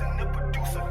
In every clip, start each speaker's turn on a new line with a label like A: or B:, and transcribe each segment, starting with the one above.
A: Jefferson, the producer.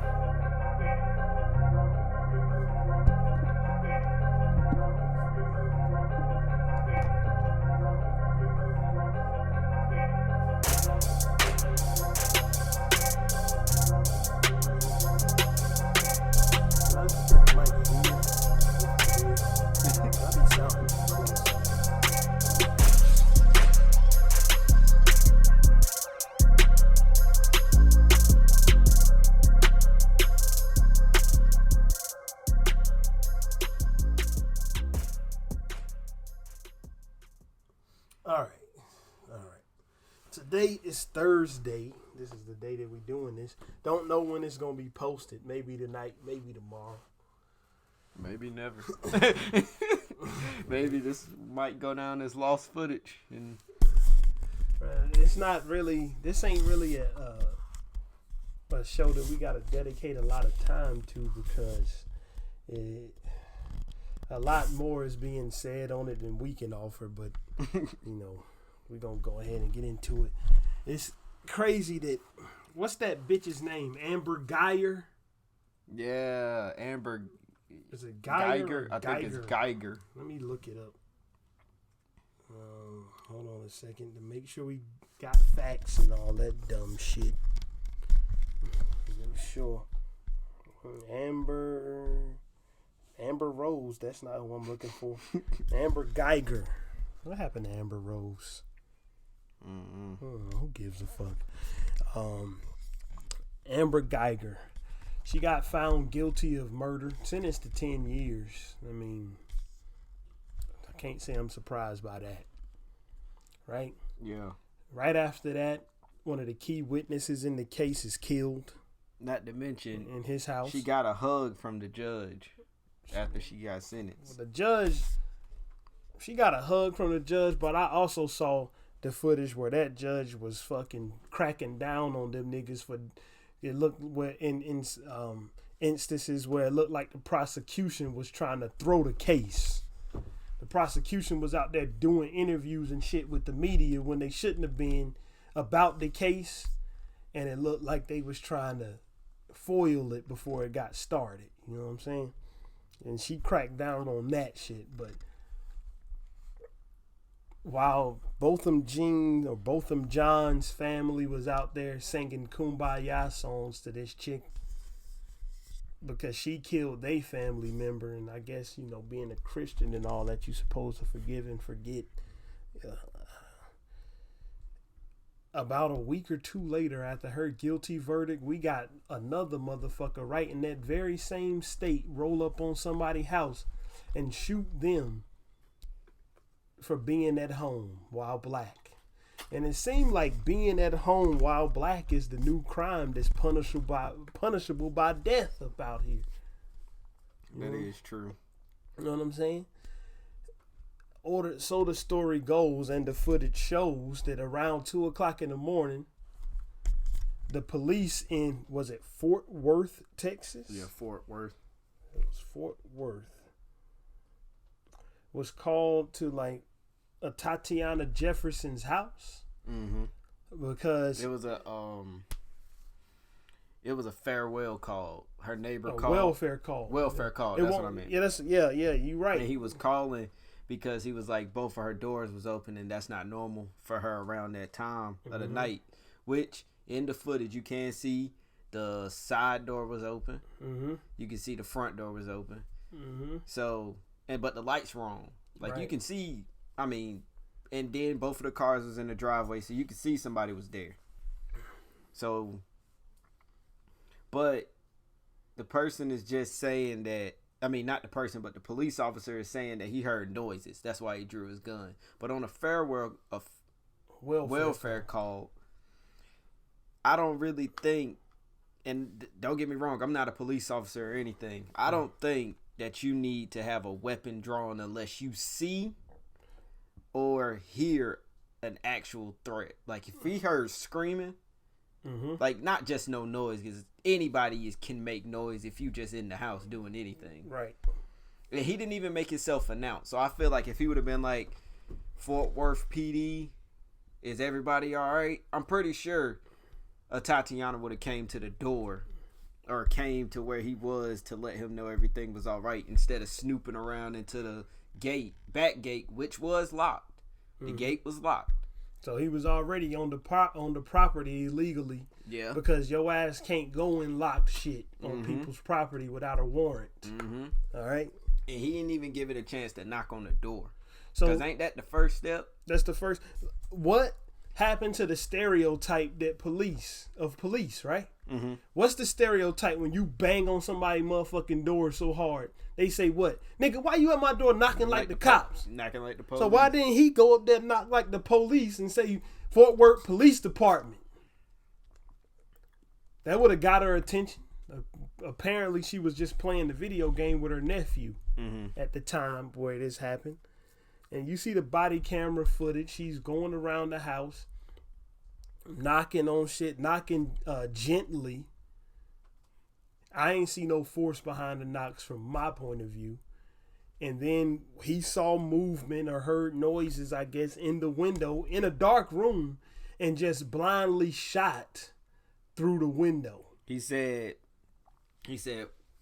B: Today is Thursday. This is the day that we're doing this. Don't know when it's going to be posted. Maybe tonight, maybe tomorrow.
C: Maybe never. Maybe this might go down as lost footage. And
B: it's not really, this ain't really a show that we got to dedicate a lot of time to, because a lot more is being said on it than we can offer. But, you know, we're going to go ahead and get into it. It's crazy that, what's that bitch's name? Amber Geiger?
C: Yeah, Amber.
B: Is it Geiger?
C: I think it's Geiger.
B: Let me look it up. Hold on a second to make sure we got facts and all that dumb shit. I'm sure. Amber Rose. That's not who I'm looking for. Amber Geiger. What happened to Amber Rose? Who gives a fuck? Amber Geiger. She got found guilty of murder, sentenced to 10 years. I mean, I can't say I'm surprised by that. Right?
C: Yeah.
B: Right after that, one of the key witnesses in the case is killed.
C: Not to mention,
B: in his house.
C: She got a hug from the judge after she got sentenced.
B: The judge, she got a hug from the judge, but I also saw the footage where that judge was fucking cracking down on them niggas for, it looked where in instances where it looked like the prosecution was trying to throw the case. The prosecution was out there doing interviews and shit with the media when they shouldn't have been about the case, and it looked like they was trying to foil it before it got started. You know what I'm saying? And she cracked down on that shit, but while Botham John's family was out there singing Kumbaya songs to this chick because she killed their family member, and I guess, you know, being a Christian and all that, you supposed to forgive and forget. About a week or two later, after her guilty verdict, we got another motherfucker right in that very same state roll up on somebody's house and shoot them for being at home while black. And it seemed like being at home while black is the new crime that's punishable by death about here.
C: That is true.
B: You know what I'm saying? So the story goes, and the footage shows that around 2:00 in the morning, the police in, was it Fort Worth, Texas?
C: Yeah, Fort Worth.
B: It was Fort Worth. Was called to like Atatiana Jefferson's house.
C: Mm-hmm.
B: Because
C: it was a farewell call. Her neighbor called.
B: Welfare call.
C: Welfare call. That's what I meant.
B: Yeah, you right.
C: And he was calling because he was like, both of her doors was open, and that's not normal for her around that time of the night. Which in the footage you can see the side door was open. Mm-hmm. You can see the front door was open. Mm-hmm. So, but the lights wrong. Like you can see. I mean, and then both of the cars was in the driveway, so you could see somebody was there. So, but the person is just saying that, I mean, not the person, but the police officer is saying that he heard noises. That's why he drew his gun. But on a welfare call, I don't really think, and don't get me wrong, I'm not a police officer or anything. I don't think that you need to have a weapon drawn unless you see or hear an actual threat. Like if he heard screaming, like not just no noise, because anybody can make noise if you just in the house doing anything.
B: Right.
C: And he didn't even make himself announce. So I feel like if he would have been like, Fort Worth PD, is everybody all right? I'm pretty sure Atatiana would have came to the door or came to where he was to let him know everything was all right instead of snooping around into the back gate, which was locked. The gate was locked.
B: So he was already on the property illegally. Yeah. Because your ass can't go and lock shit on people's property without a warrant. All right.
C: And he didn't even give it a chance to knock on the door. So, because ain't that the first step?
B: That's the first. What happened to the stereotype that police, right? What's the stereotype when you bang on somebody's motherfucking door so hard? They say what? Nigga, why you at my door knocking like the cops?
C: Knocking like the police.
B: So why didn't he go up there and knock like the police and say Fort Worth Police Department? That would have got her attention. Apparently she was just playing the video game with her nephew at the time where this happened. And you see the body camera footage. She's going around the house, knocking on shit, knocking gently. I ain't see no force behind the knocks from my point of view. And then he saw movement or heard noises, I guess, in the window in a dark room and just blindly shot through the window.
C: He said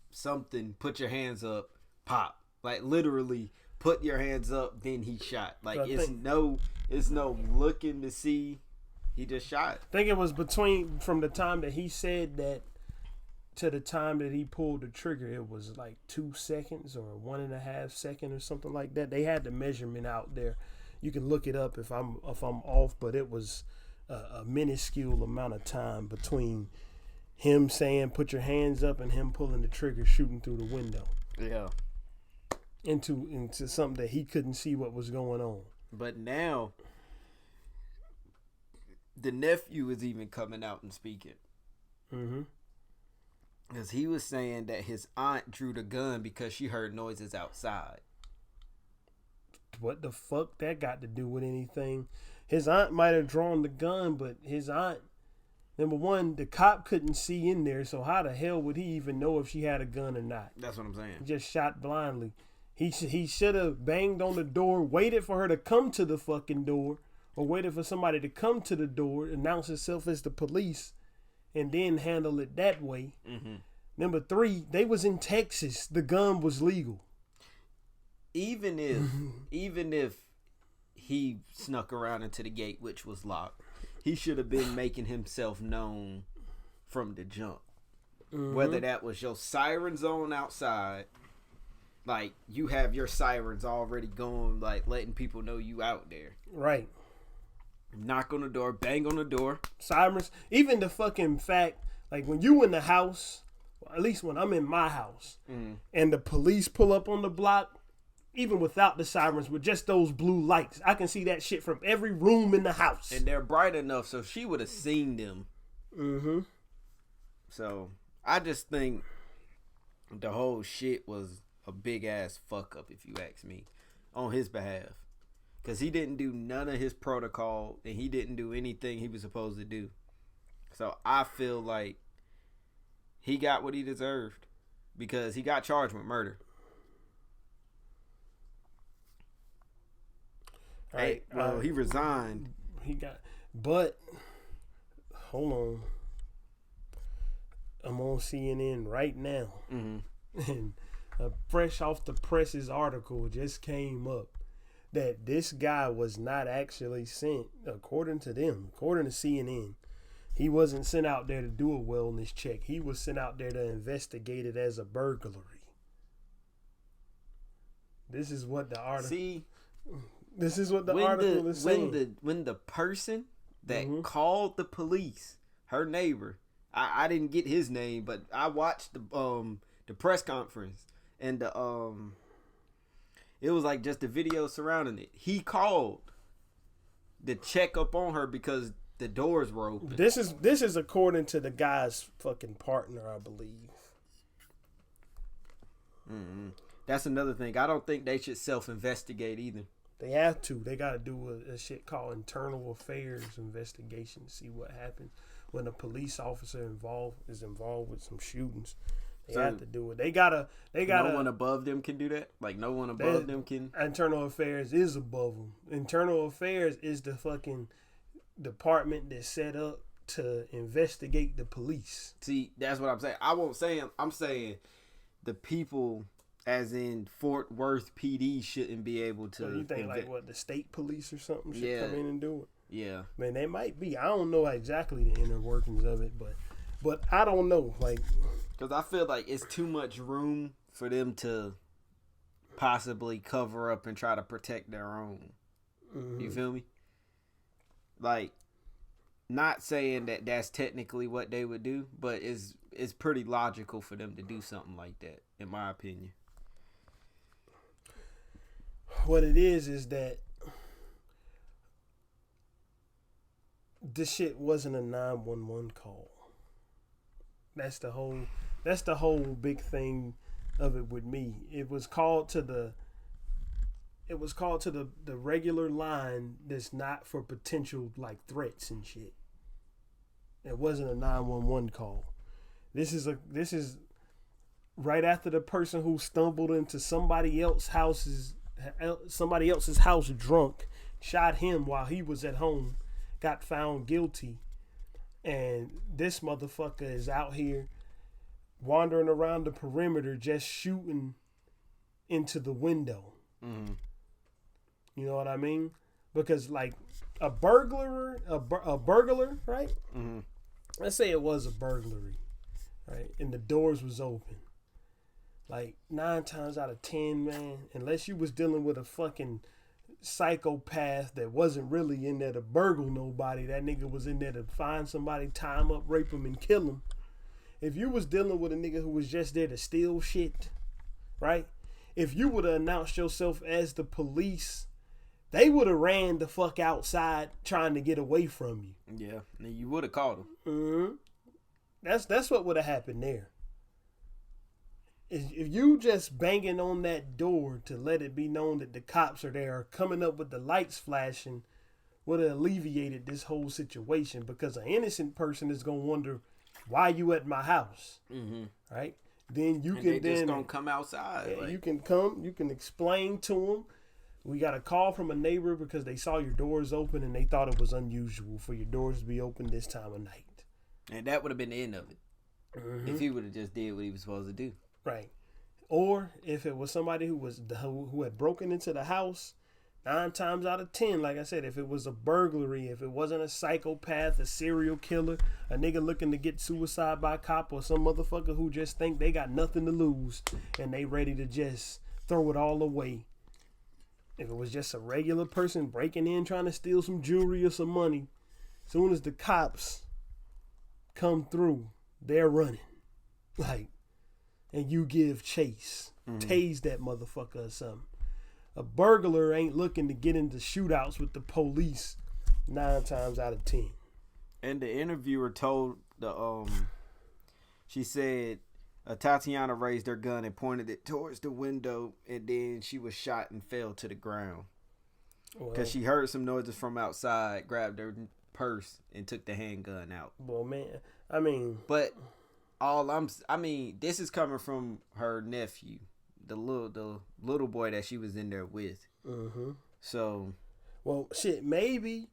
C: something, put your hands up, pop. Like literally put your hands up, then he shot. Like so it's no looking to see. He just shot.
B: I think it was from the time that he said that to the time that he pulled the trigger, it was like 2 seconds or 1.5 seconds or something like that. They had the measurement out there. You can look it up if I'm off, but it was a minuscule amount of time between him saying put your hands up and him pulling the trigger, shooting through the window.
C: Yeah.
B: Into something that he couldn't see what was going on.
C: But now the nephew is even coming out and speaking. Because he was saying that his aunt drew the gun because she heard noises outside.
B: What the fuck that got to do with anything? His aunt might have drawn the gun, but his aunt, number one, the cop couldn't see in there, so how the hell would he even know if she had a gun or not?
C: That's what I'm saying.
B: He just shot blindly. He should have banged on the door, waited for her to come to the fucking door, or waited for somebody to come to the door, announce himself as the police, and then handle it that way. Number three, they was in Texas. The gun was legal.
C: Even if he snuck around into the gate, which was locked, he should have been making himself known from the jump. Whether that was your sirens on outside, like you have your sirens already going, like letting people know you out there.
B: Right.
C: Knock on the door, bang on the door.
B: Sirens. Even the fucking fact, like when you in the house, at least when I'm in my house, and the police pull up on the block, even without the sirens, with just those blue lights, I can see that shit from every room in the house.
C: And they're bright enough, so she would have seen them. So I just think the whole shit was a big ass fuck up, if you ask me, on his behalf. Because he didn't do none of his protocol, and he didn't do anything he was supposed to do. So I feel like he got what he deserved, because he got charged with murder.
B: Right.
C: Well, he resigned.
B: But hold on. I'm on CNN right now, and a fresh off the presses article just came up that this guy was not actually sent, according to CNN. He wasn't sent out there to do a wellness check. He was sent out there to investigate it as a burglary. This is what the article.
C: See,
B: this is what the article is saying.
C: When the person that called the police, her neighbor, I didn't get his name, but I watched the press conference, and it was like just the video surrounding it. He called to check up on her because the doors were open.
B: This is according to the guy's fucking partner, I believe.
C: That's another thing. I don't think they should self-investigate either.
B: They have to. They got to do a shit called internal affairs investigation to see what happens when a police officer is involved with some shootings. They have to do it. They gotta.
C: No one above them can do that. Like no one above them can.
B: Internal affairs is above them. Internal affairs is the fucking department that's set up to investigate the police.
C: See, that's what I'm saying. I'm saying the people, as in Fort Worth PD, shouldn't be able to.
B: So you think the state police or something should come in and do it?
C: Yeah.
B: Man, they might be. I don't know exactly the inner workings of it, but I don't know. Like,
C: because I feel like it's too much room for them to possibly cover up and try to protect their own. Mm-hmm. You feel me? Like, not saying that that's technically what they would do, but it's pretty logical for them to do something like that, in my opinion.
B: What it is that this shit wasn't a 911 call. That's the whole big thing of it with me. It was called to the regular line that's not for potential like threats and shit. It wasn't a 911 call. This is right after the person who stumbled into somebody else's house drunk, shot him while he was at home, got found guilty, and this motherfucker is out here wandering around the perimeter just shooting into the window. Mm-hmm. You know what I mean? Because like a burglar, right? Mm-hmm. Let's say it was a burglary, right? And the doors was open. Like 9 times out of 10, man, unless you was dealing with a fucking psychopath that wasn't really in there to burgle nobody, that nigga was in there to find somebody, tie him up, rape him, and kill him. If you was dealing with a nigga who was just there to steal shit, right? If you would have announced yourself as the police, they would have ran the fuck outside trying to get away from you.
C: Yeah, and you would have caught them.
B: Mm-hmm. That's what would have happened there. If you just banging on that door to let it be known that the cops are there, or coming up with the lights flashing, would have alleviated this whole situation, because an innocent person is gonna wonder why you at my house, mm-hmm. right? Then you can
C: just gonna come outside.
B: Yeah, like. You can explain to them. We got a call from a neighbor because they saw your doors open and they thought it was unusual for your doors to be open this time of night.
C: And that would have been the end of it. Mm-hmm. If he would have just did what he was supposed to do.
B: Right. Or if it was somebody who had broken into the house, 9 times out of 10, like I said, if it was a burglary, if it wasn't a psychopath, a serial killer, a nigga looking to get suicide by cop, or some motherfucker who just think they got nothing to lose and they ready to just throw it all away. If it was just a regular person breaking in trying to steal some jewelry or some money, as soon as the cops come through, they're running. Like, and you give chase. Mm-hmm. Tase that motherfucker or something. A burglar ain't looking to get into shootouts with the police 9 times out of 10.
C: And the interviewer told she said Atatiana raised her gun and pointed it towards the window, and then she was shot and fell to the ground. Because she heard some noises from outside, grabbed her purse, and took the handgun out.
B: Well, man, I mean...
C: But this is coming from her nephew, the little boy that she was in there with. Mm-hmm. So...
B: Well, shit, maybe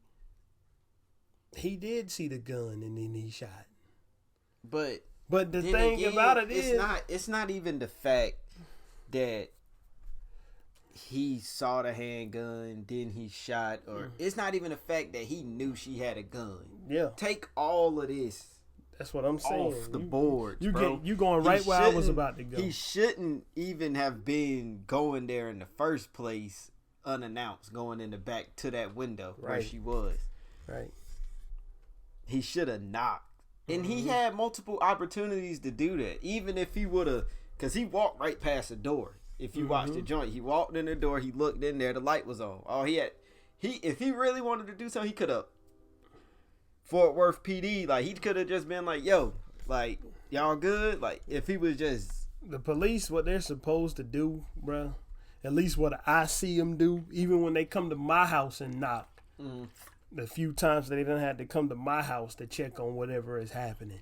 B: he did see the gun and then he shot.
C: But
B: the thing about it is...
C: It's not even the fact that he saw the handgun, then he shot, or it's not even the fact that he knew she had a gun.
B: Yeah.
C: Take all of this.
B: That's what I'm saying.
C: Off the board, bro.
B: You going right where I was about to go.
C: He shouldn't even have been going there in the first place unannounced, going in the back to that window where she was.
B: Right.
C: He should have knocked. And he had multiple opportunities to do that. Even if he would have, because he walked right past the door. If you watch the joint, he walked in the door, he looked in there, the light was on. If he really wanted to do something, he could have. Fort Worth PD, like, he could have just been like, yo, like, y'all good? Like, if he was just...
B: The police, what they're supposed to do, bro, at least what I see them do, even when they come to my house and knock, the few times they done had to come to my house to check on whatever is happening,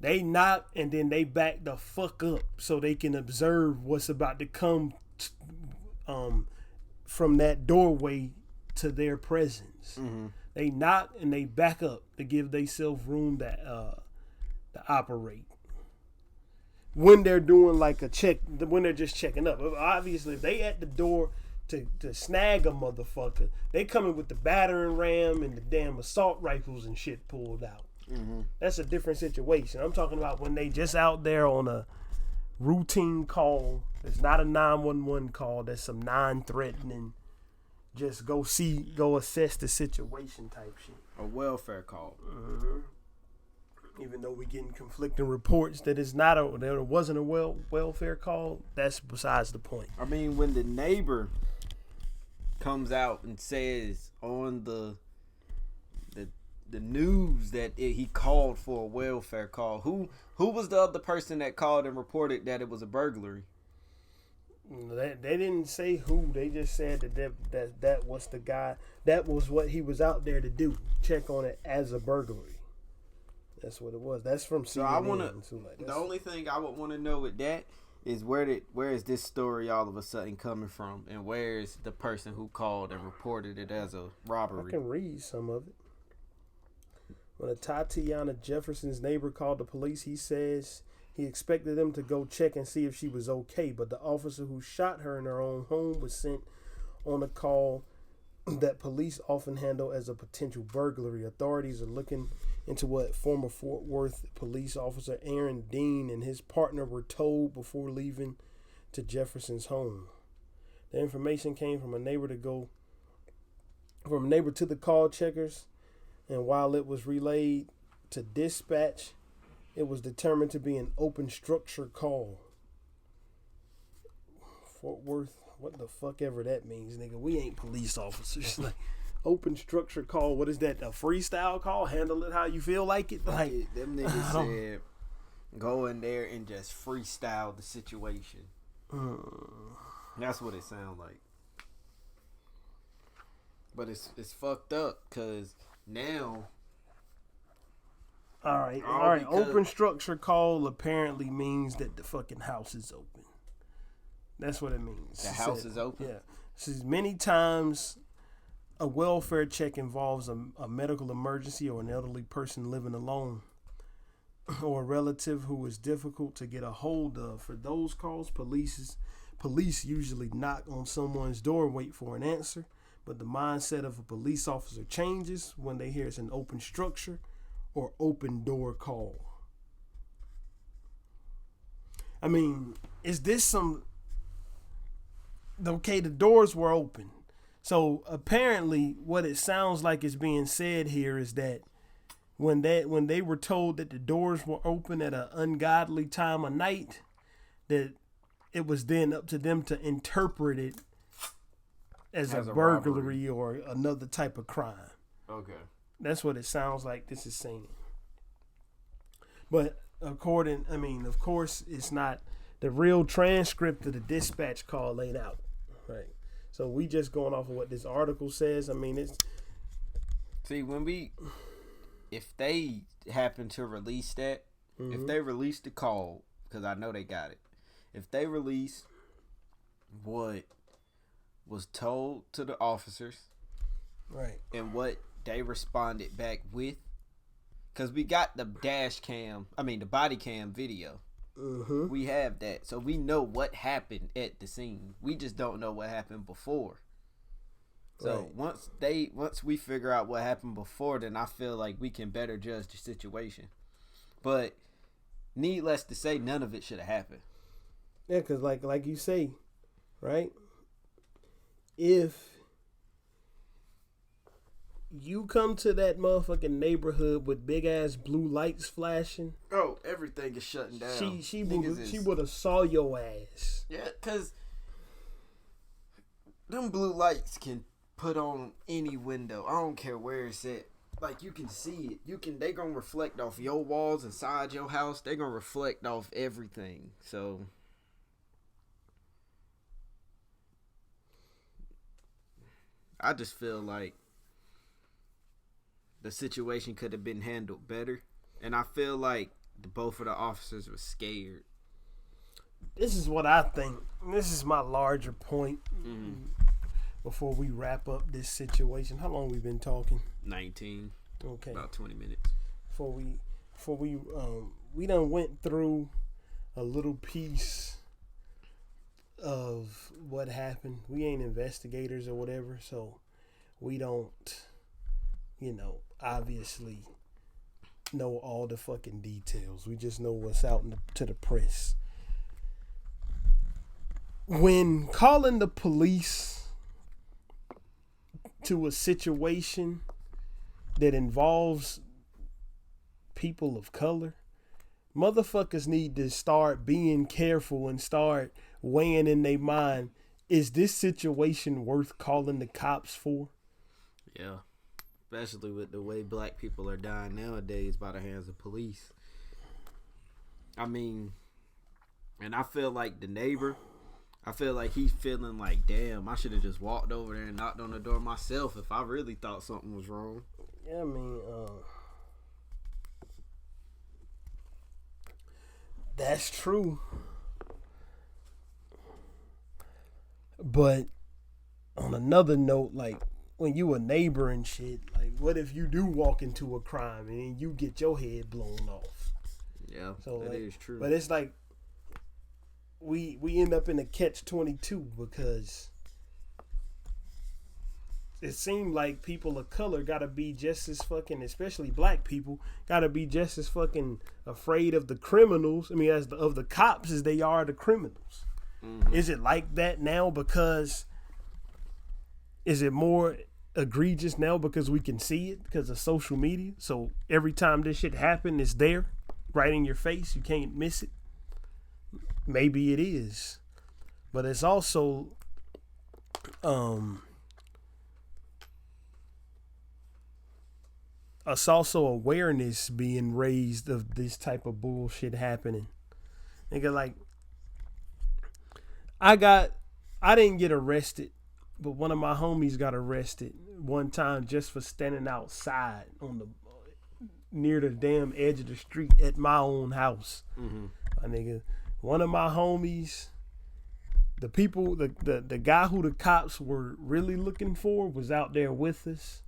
B: they knock and then they back the fuck up so they can observe what's about to come from that doorway to their presence. They knock and they back up to give themselves room to operate. When they're doing like a check, when they're just checking up. Obviously, if they at the door to snag a motherfucker, they coming with the battering ram and the damn assault rifles and shit pulled out. Mm-hmm. That's a different situation. I'm talking about when they just out there on a routine call. It's not a 911 call. That's some non-threatening, just go assess the situation type shit.
C: A welfare call.
B: Mm-hmm. Even though we getting conflicting reports that there wasn't a welfare call, that's besides the point.
C: I mean, when the neighbor comes out and says on the news that he called for a welfare call, who was the other person that called and reported that it was a burglary?
B: They didn't say who. They just said that was the guy. That was what he was out there to do. Check on it as a burglary. That's what it was. That's from CNN.
C: So I the only thing I would want to know with that is where is this story all of a sudden coming from, and where is the person who called and reported it as a robbery?
B: I can read some of it. When Atatiana Jefferson's neighbor called the police, he says he expected them to go check and see if she was okay, but the officer who shot her in her own home was sent on a call that police often handle as a potential burglary. Authorities are looking into what former Fort Worth police officer Aaron Dean and his partner were told before leaving to Jefferson's home. The information came from a neighbor to the call checkers, and while it was relayed to dispatch, it was determined to be an open structure call. Fort Worth, what the fuck ever that means, nigga. We ain't police officers. Like, open structure call, what is that? A freestyle call? Handle it how you feel like it? Like,
C: them niggas said go in there and just freestyle the situation. That's what it sounds like. But it's fucked up because now.
B: All right. Open structure call apparently means that the fucking house is open. That's what it means.
C: The house is open?
B: Yeah. Says many times a welfare check involves a medical emergency or an elderly person living alone or a relative who is difficult to get a hold of. For those calls, police usually knock on someone's door and wait for an answer. But the mindset of a police officer changes when they hear it's an open structure or open door call. I mean, is this some... Okay, the doors were open. So apparently what it sounds like is being said here is that when they were told that the doors were open at an ungodly time of night, that it was then up to them to interpret it as a burglary or another type of crime.
C: Okay. That's
B: what it sounds like this is saying. But of course, it's not the real transcript of the dispatch call laid out. Right. So we just going off of what this article says. I mean, it's...
C: See, if they happen to release that, if they release the call, because I know they got it, if they release what was told to the officers,
B: right,
C: and what they responded back with, because we got the the body cam video. Mm-hmm. We have that, so we know what happened at the scene. We just don't know what happened before. So right. once we figure out what happened before, then I feel like we can better judge the situation. But needless to say, none of it should have happened.
B: Yeah, because like you say, right? If you come to that motherfucking neighborhood with big ass blue lights flashing,
C: oh, everything is shutting down.
B: She would have saw your ass.
C: Yeah, because them blue lights can put on any window. I don't care where it's at. Like, you can see it. They gonna reflect off your walls inside your house. They gonna reflect off everything. So I just feel like the situation could have been handled better. And I feel like both of the officers were scared.
B: This is what I think. This is my larger point. Before we wrap up this situation. How long we been talking?
C: 19.
B: Okay.
C: About 20 minutes.
B: Before we done went through a little piece of what happened. We ain't investigators or whatever, so we don't, obviously know all the fucking details. We just know what's out to the press. When calling the police to a situation that involves people of color, motherfuckers need to start being careful and start weighing in their mind, is this situation worth calling the cops for?
C: Yeah. Especially with the way black people are dying nowadays by the hands of police. I mean, and I feel like the neighbor, I feel like he's feeling like, damn, I should have just walked over there and knocked on the door myself if I really thought something was wrong.
B: Yeah, I mean, that's true. But on another note, like, when you a neighbor and shit, like, what if you do walk into a crime and then you get your head blown off?
C: Yeah,
B: so
C: that
B: like,
C: is true.
B: But it's like we end up in a catch-22 because it seemed like people of color gotta be just as fucking, especially black people, gotta be just as fucking afraid of the criminals. I mean, of the cops as they are the criminals. Mm-hmm. Is it like that now because? Is it more egregious now because we can see it because of social media? So every time this shit happen, it's there, right in your face. You can't miss it. Maybe it is, but it's also, it's also awareness being raised of this type of bullshit happening. Nigga, like, I didn't get arrested, but one of my homies got arrested one time just for standing outside near the damn edge of the street at my own house. Mm-hmm. My nigga, one of my homies, the guy who the cops were really looking for was out there with us,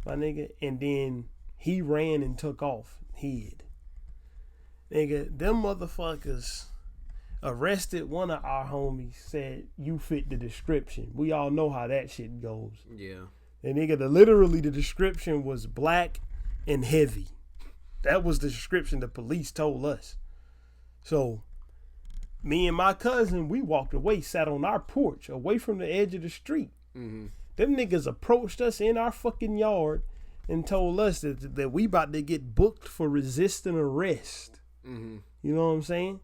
B: my nigga, and then he ran and took off, hid. Nigga, them motherfuckers arrested one of our homies, said, you fit the description. We all know how that shit goes.
C: Yeah.
B: And nigga, literally the description was black and heavy. That was the description the police told us. So, me and my cousin, we walked away, sat on our porch, away from the edge of the street. Mm-hmm. Them niggas approached us in our fucking yard and told us that we about to get booked for resisting arrest. Mm-hmm. You know what I'm saying?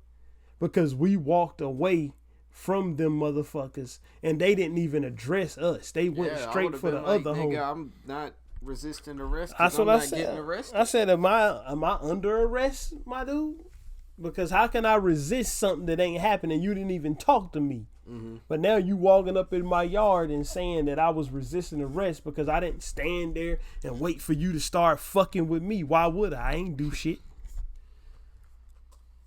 B: Because we walked away from them motherfuckers and they didn't even address us. They went straight for the other homie.
C: I'm not resisting arrest.
B: That's what I said.
C: Getting arrested.
B: I said, am I under arrest, my dude? Because how can I resist something that ain't happening? You didn't even talk to me. Mm-hmm. But now you walking up in my yard and saying that I was resisting arrest because I didn't stand there and wait for you to start fucking with me. Why would I? I ain't do shit.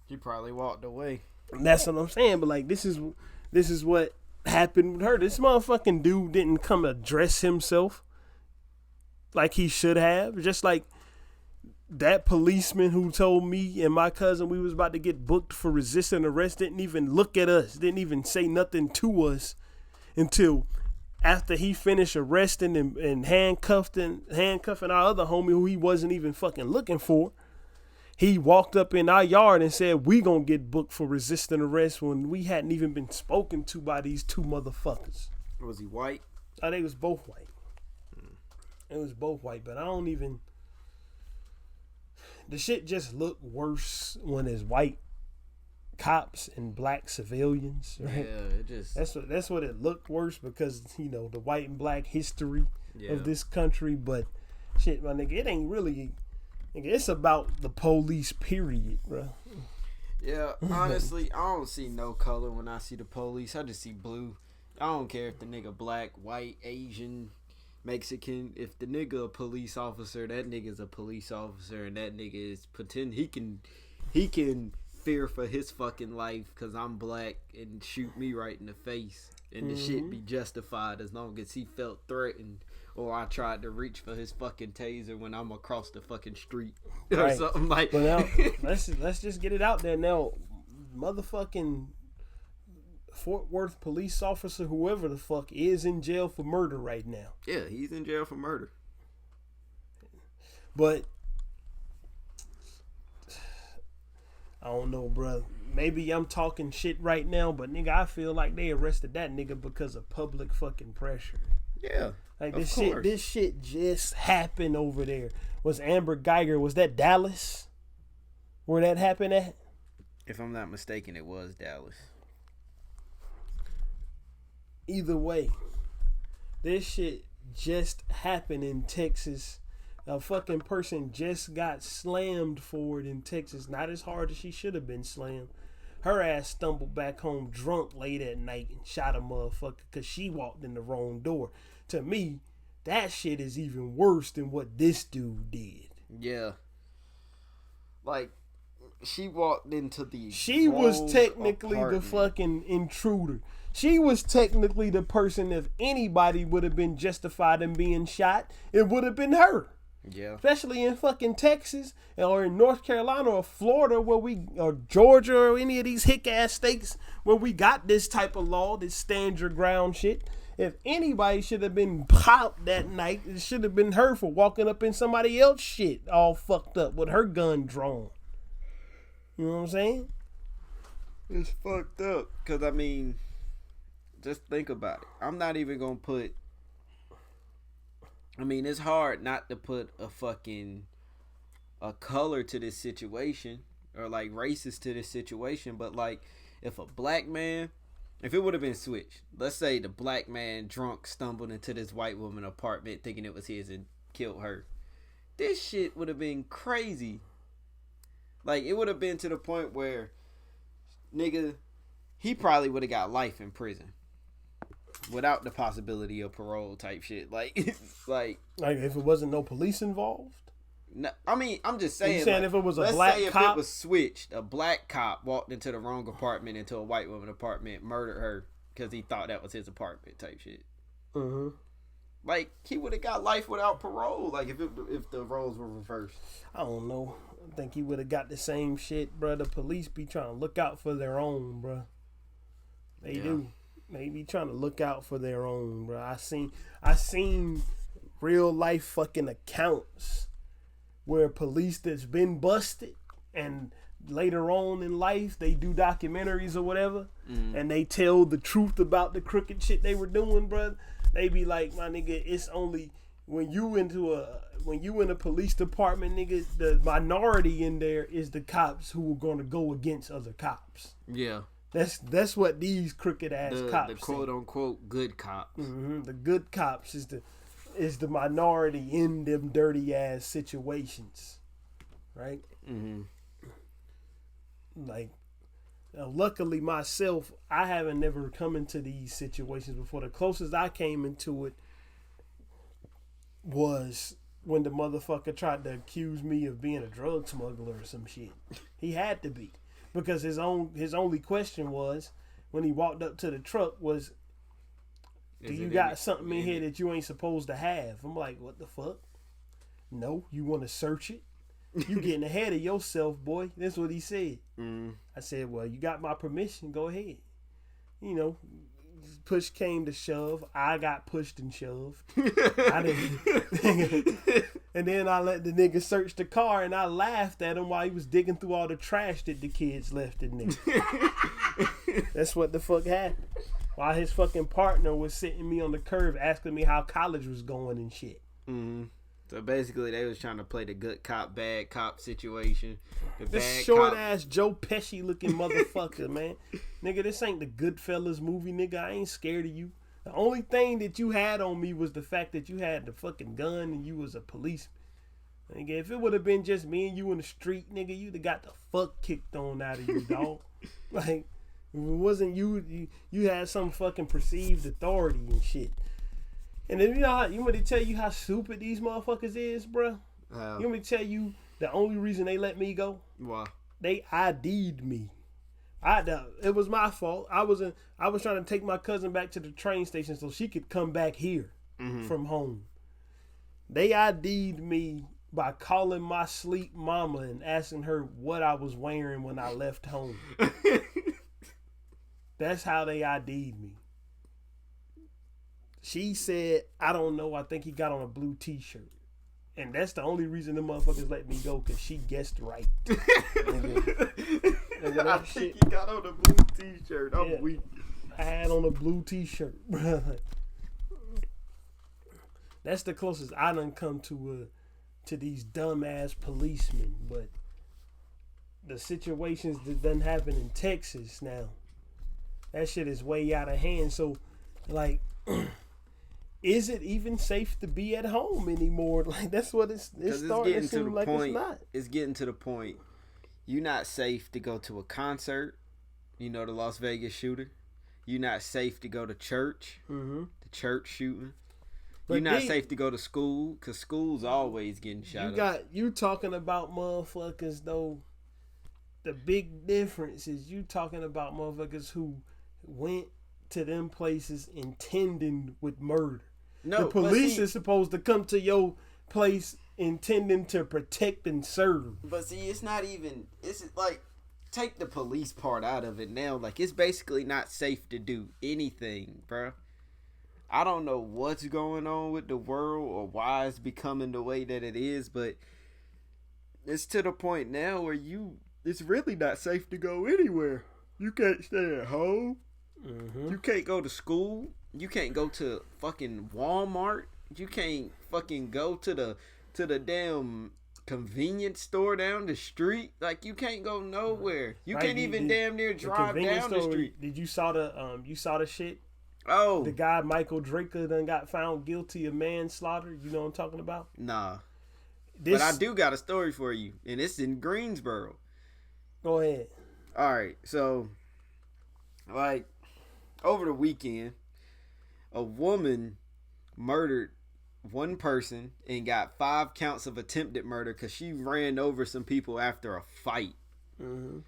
C: He probably walked away.
B: That's what I'm saying. But like, this is what happened with her. This motherfucking dude didn't come address himself like he should have. Just like that policeman who told me and my cousin we was about to get booked for resisting arrest didn't even look at us, didn't even say nothing to us until after he finished arresting and handcuffing our other homie who he wasn't even fucking looking for. He walked up in our yard and said, we gonna get booked for resisting arrest when we hadn't even been spoken to by these two motherfuckers.
C: Was he white?
B: I think it was both white. It was both white, but I don't even... The shit just looked worse when it's white cops and black civilians, right?
C: Yeah, it just...
B: That's what it looked worse because, you know, the white and black history of this country, but shit, my nigga, it ain't really... It's about the police, period, bro.
C: Yeah, honestly, I don't see no color when I see the police. I just see blue. I don't care if the nigga black, white, Asian, Mexican. If the nigga a police officer, that nigga's a police officer, and that nigga is pretend he can fear for his fucking life because I'm black and shoot me right in the face, and the shit be justified as long as he felt threatened Or I tried to reach for his fucking taser when I'm across the fucking street or
B: Right.
C: something like.
B: But now, let's just get it out there now. Motherfucking Fort Worth police officer, whoever the fuck, is in jail for murder right now.
C: Yeah, he's in jail for murder.
B: But I don't know, bro. Maybe I'm talking shit right now, but nigga, I feel like they arrested that nigga because of public fucking pressure.
C: Yeah,
B: like this shit just happened over there. Was Amber Geiger? Was that Dallas? Where that happened at?
C: If I'm not mistaken, it was Dallas.
B: Either way, this shit just happened in Texas. A fucking person just got slammed for it in Texas. Not as hard as she should have been slammed. Her ass stumbled back home drunk late at night and shot a motherfucker because she walked in the wrong door. To me, that shit is even worse than what this dude did.
C: Yeah. Like, she walked into the
B: She was technically
C: apartment.
B: the fucking intruder. She was technically the person, if anybody would have been justified in being shot, it would have been her.
C: Yeah.
B: Especially in fucking Texas or in North Carolina or Florida or Georgia or any of these hick ass states where we got this type of law, this stand your ground shit. If anybody should have been popped that night, it should have been her for walking up in somebody else's shit all fucked up with her gun drawn. You know what I'm saying?
C: It's fucked up. Because, I mean, just think about it. I'm not even going to put... I mean, it's hard not to put a color to this situation or like racist to this situation, but like if a black man, if it would have been switched, let's say the black man drunk stumbled into this white woman apartment thinking it was his and killed her, this shit would have been crazy. Like, it would have been to the point where, nigga, he probably would have got life in prison. Without the possibility of parole type shit. Like
B: if it wasn't no police involved?
C: No, I mean, I'm just saying.
B: You saying
C: like,
B: if it was a
C: let's
B: black
C: say
B: cop?
C: If it was switched, a black cop walked into the wrong apartment, into a white woman apartment, murdered her because he thought that was his apartment type shit.
B: Mm-hmm.
C: Like, he would have got life without parole. Like, if the roles were reversed.
B: I don't know. I think he would have got the same shit, bro. The police be trying to look out for their own, bro. They do. They be trying to look out for their own, bro. I seen real life fucking accounts where police that's been busted and later on in life they do documentaries or whatever, and they tell the truth about the crooked shit they were doing, bro. They be like, my nigga, it's only when you in a police department, nigga, the minority in there is the cops who are gonna go against other cops.
C: Yeah.
B: That's what these crooked ass cops.
C: The quote unquote good cops.
B: Mm-hmm. The good cops is the minority in them dirty ass situations, right?
C: Mm-hmm.
B: Like, luckily myself, I haven't never come into these situations before. The closest I came into it was when the motherfucker tried to accuse me of being a drug smuggler or some shit. He had to be. Because his only question was, when he walked up to the truck, was, do you got something in here that you ain't supposed to have? I'm like, what the fuck? No, you want to search it? You getting ahead of yourself, boy. That's what he said. I said, well, you got my permission. Go ahead. You know, push came to shove. I got pushed and shoved. I didn't. And then I let the nigga search the car, and I laughed at him while he was digging through all the trash that the kids left in there. That's what the fuck happened. While his fucking partner was sitting me on the curb asking me how college was going and shit.
C: Mm-hmm. So basically, they was trying to play the good cop, bad cop situation.
B: This short ass Joe Pesci looking motherfucker, man. Nigga, this ain't the Goodfellas movie, nigga. I ain't scared of you. The only thing that you had on me was the fact that you had the fucking gun and you was a policeman. Nigga, if it would have been just me and you in the street, nigga, you'd have got the fuck kicked on out of you, dog. Like, if it wasn't you had some fucking perceived authority and shit. And then you want me to tell you how stupid these motherfuckers is, bro? You want me to tell you the only reason they let me go?
C: Why?
B: They ID'd me. It was my fault. I was trying to take my cousin back to the train station so she could come back here from home. They ID'd me by calling my sleep mama and asking her what I was wearing when I left home. That's how they ID'd me. She said, I don't know, I think he got on a blue t-shirt. And that's the only reason the motherfuckers let me go, because she guessed right. Nigga,
C: I think he got on a blue t-shirt. I'm weak.
B: I had on a blue t-shirt, bro. That's the closest I done come to these dumbass policemen. But the situations that done happen in Texas now, that shit is way out of hand. So, like, is it even safe to be at home anymore? Like, that's what it's starting to seem like it's not.
C: It's getting to the point. You're not safe to go to a concert. You know, the Las Vegas shooter. You're not safe to go to church.
B: Mm-hmm.
C: The church shooting.
B: But
C: you're not safe to go to school, because school's always getting shot up.
B: You talking about motherfuckers, though. The big difference is you talking about motherfuckers who went to them places intending with murder. No, the police is supposed to come to your place intending to protect and serve.
C: But see, it's not even. It's like, take the police part out of it now. Like, it's basically not safe to do anything, bro. I don't know what's going on with the world or why it's becoming the way that it is, but it's to the point now where it's really not safe to go anywhere. You can't stay at home. Mm-hmm. You can't go to school. You can't go to fucking Walmart. You can't fucking go to the damn convenience store down the street. Like, you can't go nowhere. You can't even damn near drive down the street.
B: Did you saw the shit?
C: Oh,
B: the guy Michael Draker done got found guilty of manslaughter. You know what I'm talking about?
C: Nah. But I do got a story for you, and it's in Greensboro.
B: Go ahead.
C: All right, so like over the weekend, a woman murdered one person and got 5 counts of attempted murder because she ran over some people after a fight.
B: Mm-hmm.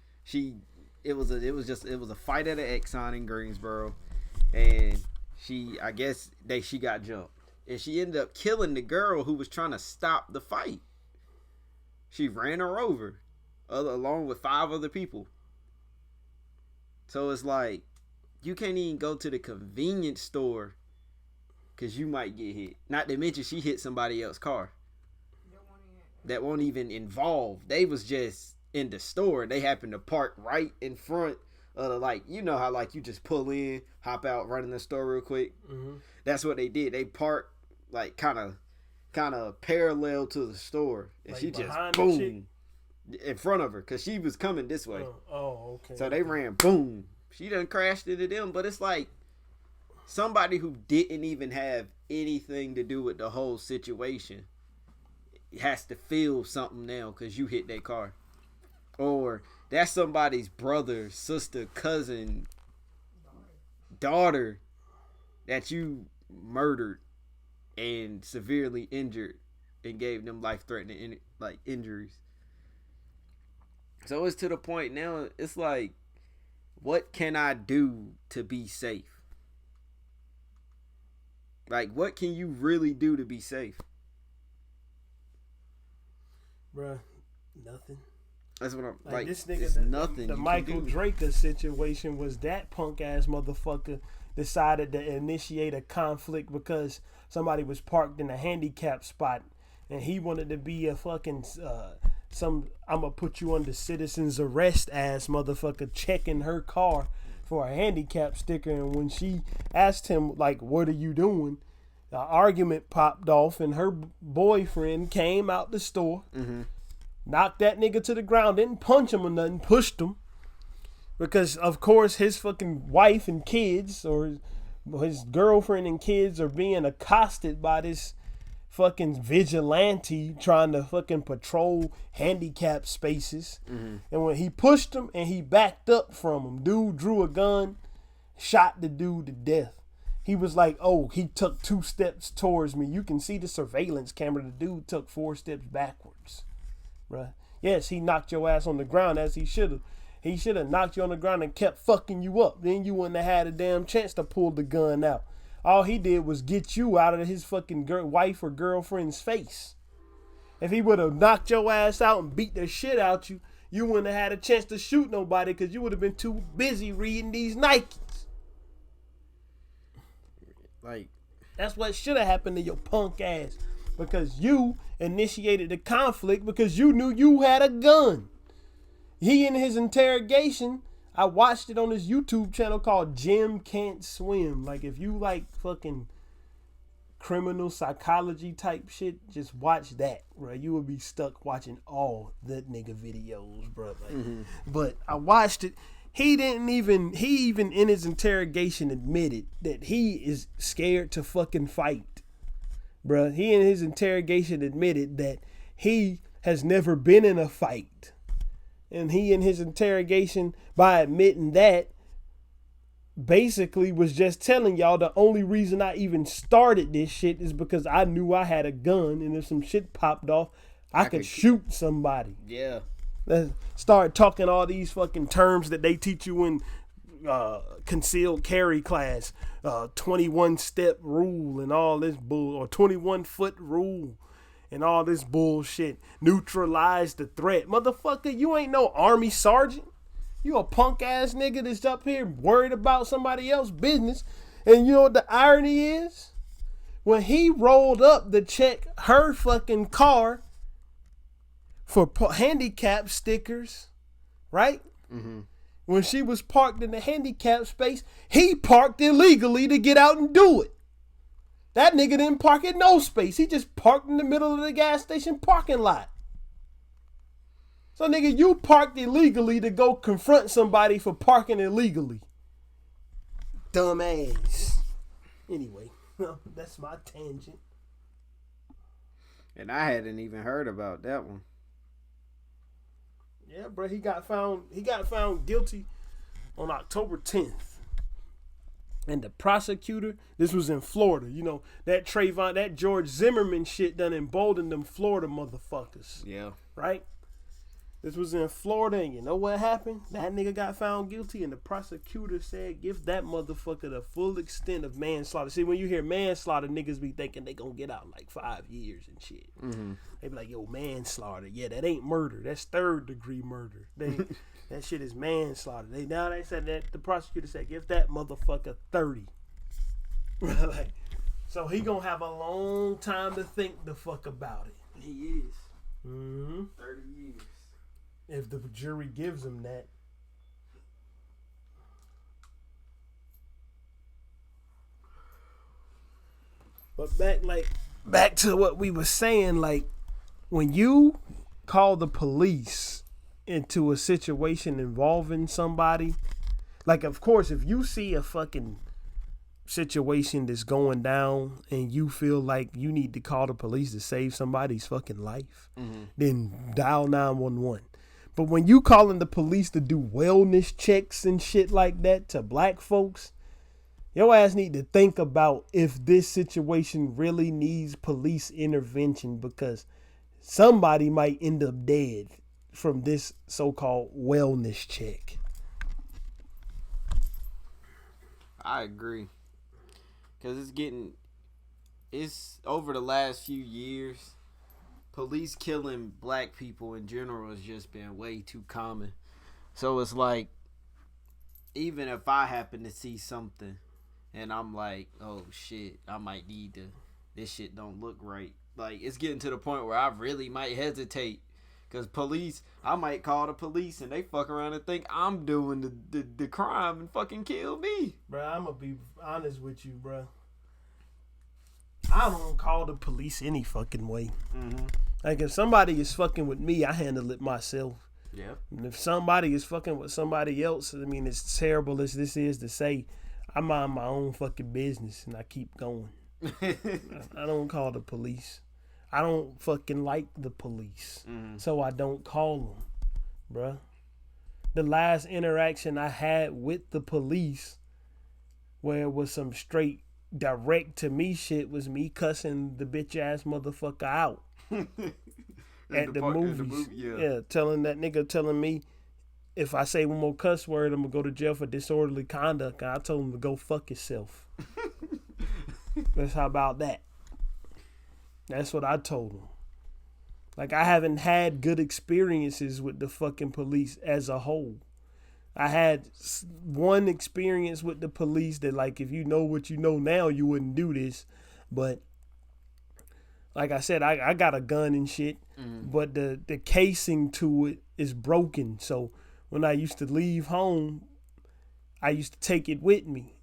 C: It was a fight at an Exxon in Greensboro, and she got jumped, and she ended up killing the girl who was trying to stop the fight. She ran her over, along with 5 other people. So it's like, you can't even go to the convenience store because you might get hit. Not to mention she hit somebody else's car that won't even involve. They was just in the store. They happened to park right in front of the, like, you know how like you just pull in, hop out, run in the store real quick.
B: Mm-hmm.
C: That's what they did. They parked like kind of parallel to the store, and like she just boom in front of her because she was coming this way.
B: Oh, okay.
C: So they ran boom. She done crashed into them, but it's like somebody who didn't even have anything to do with the whole situation has to feel something now because you hit their car. Or that's somebody's brother, sister, cousin, daughter that you murdered and severely injured and gave them life-threatening injuries. So it's to the point now, it's like, what can I do to be safe? Like, what can you really do to be safe?
B: Bruh, nothing.
C: That's what I'm
B: like. This nigga,
C: nothing.
B: The Michael Draker situation was that punk ass motherfucker decided to initiate a conflict because somebody was parked in a handicap spot and he wanted to be a fucking I'm gonna put you under citizen's arrest ass motherfucker checking her car for a handicap sticker. And when she asked him, like, what are you doing? The argument popped off and her boyfriend came out the store, knocked that nigga to the ground, didn't punch him or nothing, pushed him. Because, of course, his fucking wife and kids or his girlfriend and kids are being accosted by this fucking vigilante trying to fucking patrol handicap spaces. And when he pushed him and he backed up from him, dude drew a gun, shot the dude to death. He was like, oh, he took 2 steps towards me. You can see the surveillance camera. The dude took 4 steps backwards. Right? Yes, he knocked your ass on the ground as he should have. He should have knocked you on the ground and kept fucking you up. Then you wouldn't have had a damn chance to pull the gun out. all he did was get you out of his fucking wife or girlfriend's face. If he would have knocked your ass out and beat the shit out you, you wouldn't have had a chance to shoot nobody because you would have been too busy reading these Nikes.
C: Like,
B: that's what should have happened to your punk ass, because you initiated the conflict because you knew you had a gun. He, in his interrogation, I watched it on his YouTube channel called Jim Can't Swim. Like, if you like fucking criminal psychology type shit, just watch that, bro. You will be stuck watching all the nigga videos, bro. Like, but I watched it. He even in his interrogation admitted that he is scared to fucking fight, bro. He in his interrogation admitted that he has never been in a fight. And he in his interrogation, by admitting that, basically was just telling y'all the only reason I even started this shit is because I knew I had a gun, and if some shit popped off, I could shoot somebody.
C: Yeah.
B: Start talking all these fucking terms that they teach you in concealed carry class, 21 step rule and all this bull, or 21 foot rule and all this bullshit. Neutralize the threat. Motherfucker, you ain't no army sergeant. You a punk ass nigga that's up here worried about somebody else's business. And you know what the irony is? When he rolled up to check her fucking car for handicap stickers, right? Mm-hmm. When she was parked in the handicap space, he parked illegally to get out and do it. That nigga didn't park in no space. He just parked in the middle of the gas station parking lot. So, nigga, you parked illegally to go confront somebody for parking illegally. Dumbass. Anyway, that's my tangent.
C: And I hadn't even heard about that one.
B: Yeah, bro, he got found guilty on October 10th. And the prosecutor, this was in Florida. You know, that George Zimmerman shit done emboldened them Florida motherfuckers.
C: Yeah.
B: Right? This was in Florida, and you know what happened? That nigga got found guilty, and the prosecutor said, give that motherfucker the full extent of manslaughter. See, when you hear manslaughter, niggas be thinking they gonna get out like 5 years and shit. Mm-hmm. They be like, yo, manslaughter. Yeah, that ain't murder. That's third-degree murder. That shit is manslaughter. They said that the prosecutor said, give that motherfucker 30. Like, so he gonna have a long time to think the fuck about it.
C: He is.
B: Mm-hmm.
C: 30 years.
B: If the jury gives him that. But back to what we were saying, like, when you call the police into a situation involving somebody, like, of course, if you see a fucking situation that's going down and you feel like you need to call the police to save somebody's fucking life, then dial 911. But when you calling the police to do wellness checks and shit like that to black folks, your ass need to think about if this situation really needs police intervention, because somebody might end up dead from this so-called wellness check.
C: I agree. Because it's over the last few years, police killing black people in general has just been way too common. So it's like, even if I happen to see something and I'm like, oh shit, I might need to, this shit don't look right. Like, it's getting to the point where I really might hesitate. Because I might call the police and they fuck around and think I'm doing the crime and fucking kill me.
B: Bro, I'm going to be honest with you, bro. I don't call the police any fucking way. Mm-hmm. Like, if somebody is fucking with me, I handle it myself.
C: Yeah. And
B: if somebody is fucking with somebody else, I mean, as terrible as this is to say, I mind my own fucking business and I keep going. I don't call the police. I don't fucking like the police. Mm-hmm. So I don't call them, bruh. The last interaction I had with the police, where it was some straight direct to me shit, was me cussing the bitch ass motherfucker out at the movies. Yeah, telling me if I say one more cuss word, I'm gonna go to jail for disorderly conduct. And I told him to go fuck yourself. That's how about that. That's what I told him. Like, I haven't had good experiences with the fucking police as a whole. I had one experience with the police that, like, if you know what you know now, you wouldn't do this. But like I said, I got a gun and shit, but the casing to it is broken. So when I used to leave home, I used to take it with me.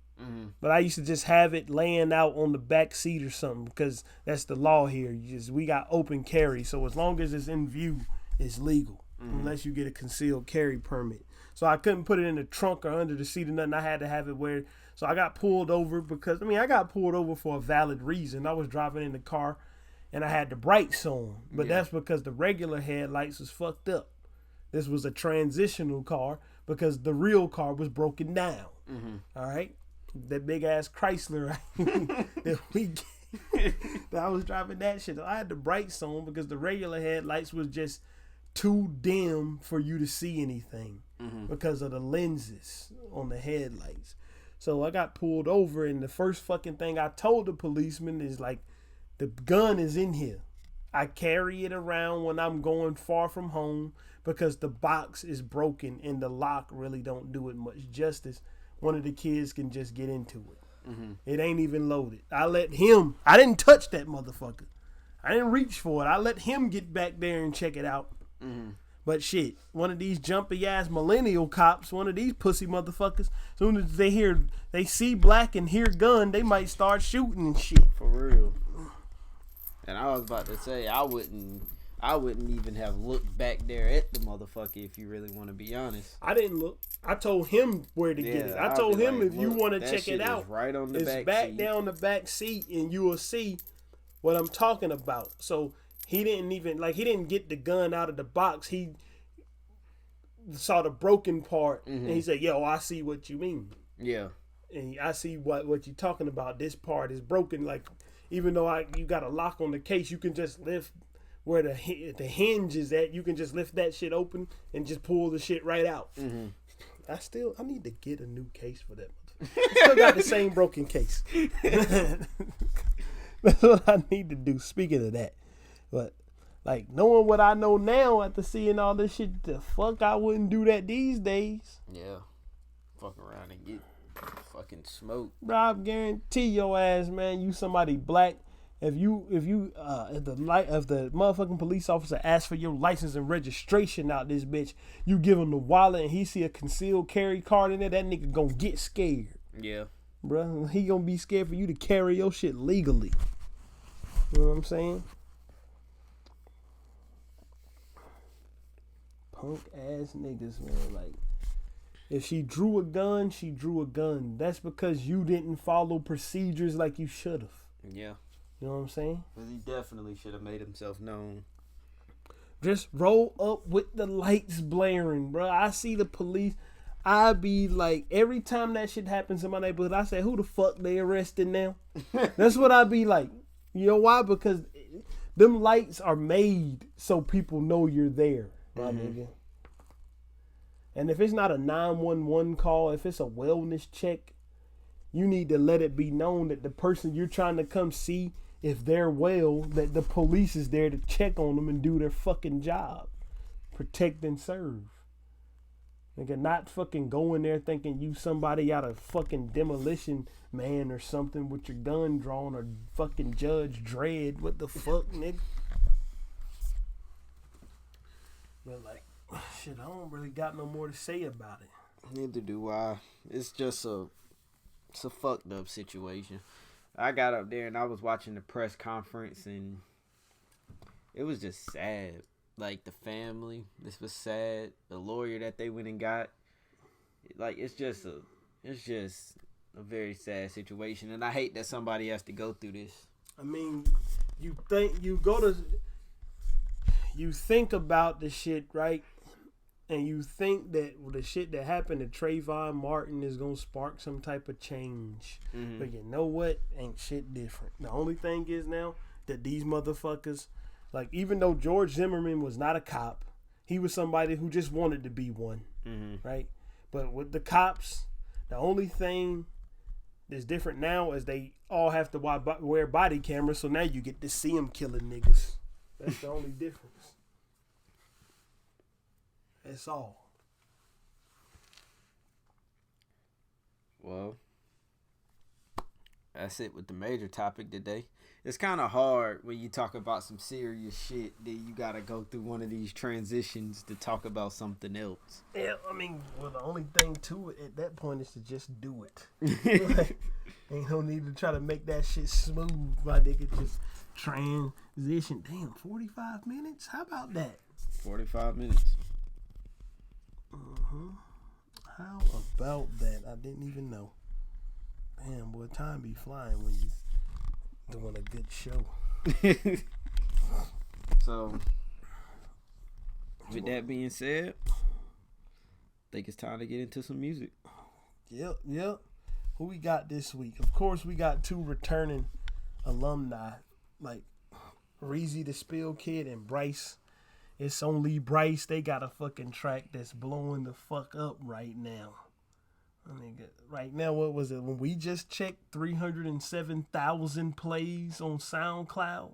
B: But I used to just have it laying out on the back seat or something, because that's the law here. We got open carry. So as long as it's in view, it's legal, unless you get a concealed carry permit. So I couldn't put it in the trunk or under the seat or nothing. I had to have it where. So I got pulled over because, I got pulled over for a valid reason. I was driving in the car and I had the brights on. But that's because the regular headlights was fucked up. This was a transitional car because the real car was broken down. All right? That big ass Chrysler that I was driving that shit. I had the brights on because the regular headlights was just too dim for you to see anything because of the lenses on the headlights. So I got pulled over, and the first fucking thing I told the policeman is, like, the gun is in here. I carry it around when I'm going far from home because the box is broken and the lock really don't do it much justice. One of the kids can just get into it. It ain't even loaded. I didn't touch that motherfucker. I didn't reach for it. I let him get back there and check it out. But shit, one of these jumpy ass millennial cops, one of these pussy motherfuckers, as soon as they see black and hear gun, they might start shooting and shit.
C: For real. And I was about to say, I wouldn't even have looked back there at the motherfucker, if you really want to be honest.
B: I didn't look. I told him where to get it. I told him, like, if you want to check it out,
C: right on the
B: it's back down the back seat, and you will see what I'm talking about. So he didn't get the gun out of the box. He saw the broken part, and he said, "Yo, I see what you mean." Yeah. And I see what you're talking about. This part is broken. Like, even though you got a lock on the case, you can just lift where the hinge is at. You can just lift that shit open and just pull the shit right out. I need to get a new case for that. I still got the same broken case. That's what I need to do. Speaking of that, but like, knowing what I know now after seeing all this shit, the fuck I wouldn't do that these days.
C: Yeah, fuck around and get fucking smoked.
B: Bro, I guarantee your ass, man, you somebody black. If the motherfucking police officer asks for your license and registration out this bitch, you give him the wallet and he see a concealed carry card in there, that nigga gonna get scared. Yeah. Bro, he gonna be scared for you to carry your shit legally. You know what I'm saying? Punk ass niggas, man. Like, if she drew a gun, she drew a gun. That's because you didn't follow procedures like you should have. Yeah. You know what I'm saying?
C: Because he definitely should have made himself known.
B: Just roll up with the lights blaring, bro. I see the police. I be like, every time that shit happens in my neighborhood, I say, who the fuck they arrested now? That's what I be like. You know why? Because them lights are made so people know you're there, my nigga. And if it's not a 911 call, if it's a wellness check, you need to let it be known that the person you're trying to come see, if they're well, that the police is there to check on them and do their fucking job. Protect and serve. Nigga, not fucking go in there thinking you somebody out of fucking Demolition Man or something with your gun drawn, or fucking Judge Dredd. What the fuck, nigga? But like, shit, I don't really got no more to say about it.
C: Neither do I. It's just it's a fucked up situation. I got up there and I was watching the press conference, and it was just sad. Like, the family, this was sad. The lawyer that they went and got, like, it's just a very sad situation, and I hate that somebody has to go through this.
B: I mean, you think about the shit, right? And you think that the shit that happened to Trayvon Martin is going to spark some type of change. But you know what? Ain't shit different. The only thing is now that these motherfuckers, like, even though George Zimmerman was not a cop, he was somebody who just wanted to be one, right? But with the cops, the only thing is different now is they all have to wear body cameras, so now you get to see them killing niggas. That's the only difference. That's all.
C: Well, that's it with the major topic today. It's kind of hard when you talk about some serious shit that you gotta go through one of these transitions to talk about something else.
B: Yeah, I mean, well, the only thing to it at that point is to just do it. Like, ain't no need to try to make that shit smooth. My nigga, just transition. Damn, 45 minutes? How about that?
C: 45 minutes.
B: How about that? I didn't even know. Damn, boy, time be flying when you doing a good show.
C: So, with that being said, I think it's time to get into some music.
B: Yep. Who we got this week? Of course, we got 2 returning alumni, like REEZYTHESPILLKID and Bryce. It's Only Bryce. They got a fucking track that's blowing the fuck up right now. I mean, right now, what was it? When we just checked, 307,000 plays on SoundCloud.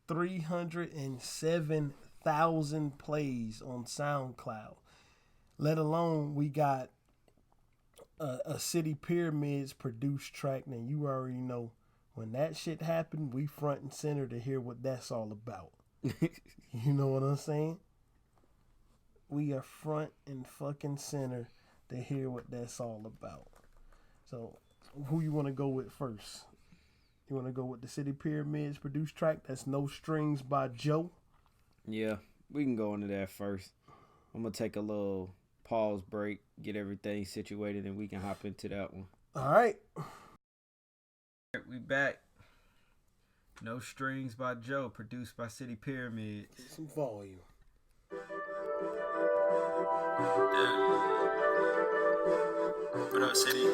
B: 307,000 plays on SoundCloud. Let alone we got a Cidy Pyramids produced track. Now you already know when that shit happened, we front and center to hear what that's all about. You know what I'm saying? We are front and fucking center to hear what that's all about. So, who you want to go with first? You want to go with the Cidy Pyramids produced track? That's No Strings by Joe.
C: Yeah, we can go into that first. I'm going to take a little pause break, get everything situated, and we can hop into that one.
B: All right.
C: We back. No Strings by Joe, produced by Cidy Pyramids.
B: Get some volume.
C: What up, City?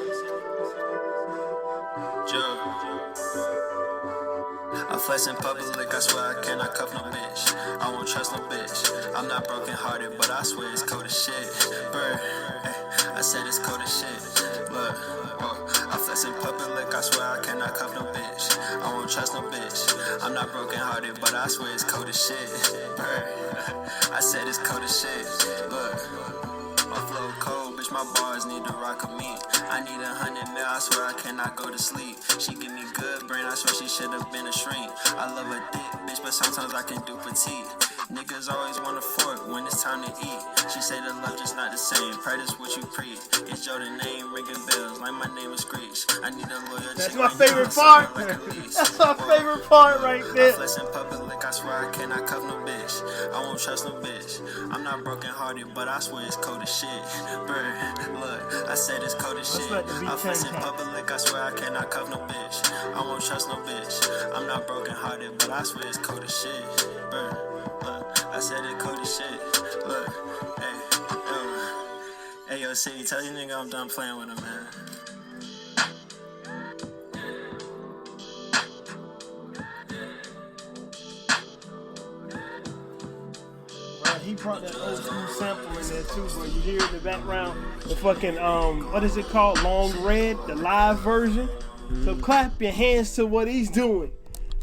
C: Joe. I flex in public, I swear I cannot cuff no bitch. I won't trust no bitch. I'm not broken hearted, but I swear it's cold as shit. Bird, I said it's cold as shit. Look, I flex in public, I swear I cannot cuff no bitch. I won't trust no bitch. I'm not broken hearted, but I swear it's cold as shit. Bird, I said it's cold as shit. Look. My flow cold, bitch, my bars need to rock a me. I need 100 mil, I swear I cannot go to sleep. She give me good brain, I swear she should've been a shrink. I love a dick, bitch, but sometimes I can do petite. Niggas always want a fork when it's time to eat. She say the love just not the same, practice what you preach. It's Joe the name, ringing bells, like my name is Screech. I need a lawyer.
B: That's my favorite part. That's my favorite part right there.
C: I flex in public, I swear I cannot cuff no bitch. I won't trust no bitch. I'm not broken hearted, but I swear it's cold as shit. Bird, look, I said it's cold as shit. I flex in public, I swear I cannot cuff no bitch. I won't trust no bitch. I'm not broken hearted, but I swear it's cold as shit. Bird, look, I said it's cold as shit. Look, hey yo, City, tell you nigga I'm done playing with him, man.
B: He brought that old school sample in there too, bro. You hear in the background the fucking what is it called? Long Red, the live version. So clap your hands to what he's doing.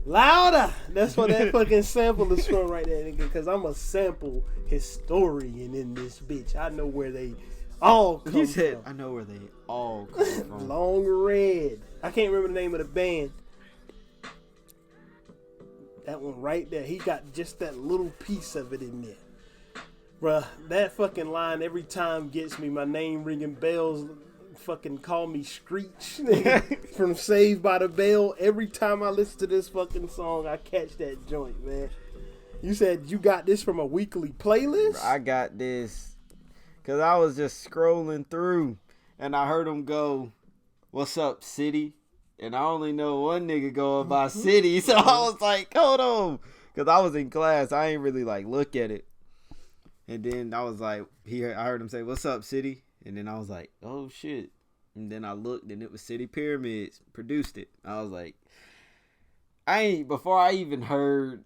B: Louder! That's what that fucking sample is from right there, nigga. Cause I'm a sample historian in this bitch. I know where they all come
C: He said,
B: from.
C: I know where they all come from.
B: Long Red. I can't remember the name of the band. That one right there. He got just that little piece of it in there. Bruh, that fucking line every time gets me. My name ringing bells. Fucking call me Screech from Saved by the Bell. Every time I listen to this fucking song, I catch that joint, man. You said you got this from a weekly playlist?
C: I got this because I was just scrolling through and I heard him go, "What's up, City?" And I only know one nigga going by City, so I was like, hold on. Because I was in class. I ain't really like look at it. And then I was like, I heard him say, "What's up, City?" And then I was like, oh shit. And then I looked and it was Cidy Pyramids produced it. I was like, before I even heard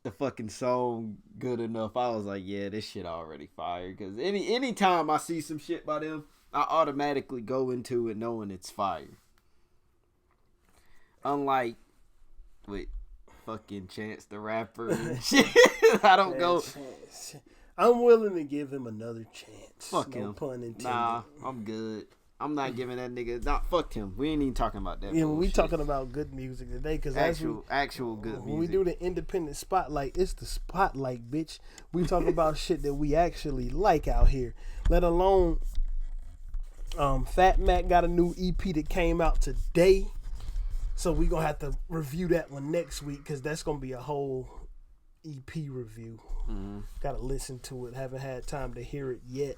C: the fucking song good enough, I was like, yeah, this shit already fire. Because anytime I see some shit by them, I automatically go into it knowing it's fire. Unlike with fucking Chance the Rapper and shit, I don't go.
B: Chance. I'm willing to give him another chance.
C: Fuck him.
B: No pun intended.
C: Nah, I'm good. I'm not giving that nigga. Nah, fuck him. We ain't even talking about that.
B: Yeah, we talking about good music today, because
C: actual good music.
B: When we do the independent spotlight, it's the spotlight, bitch. We talk about shit that we actually like out here. Let alone, Fat Mac got a new EP that came out today, so we gonna have to review that one next week, because that's gonna be a whole EP review. Gotta listen to it. Haven't had time to hear it yet.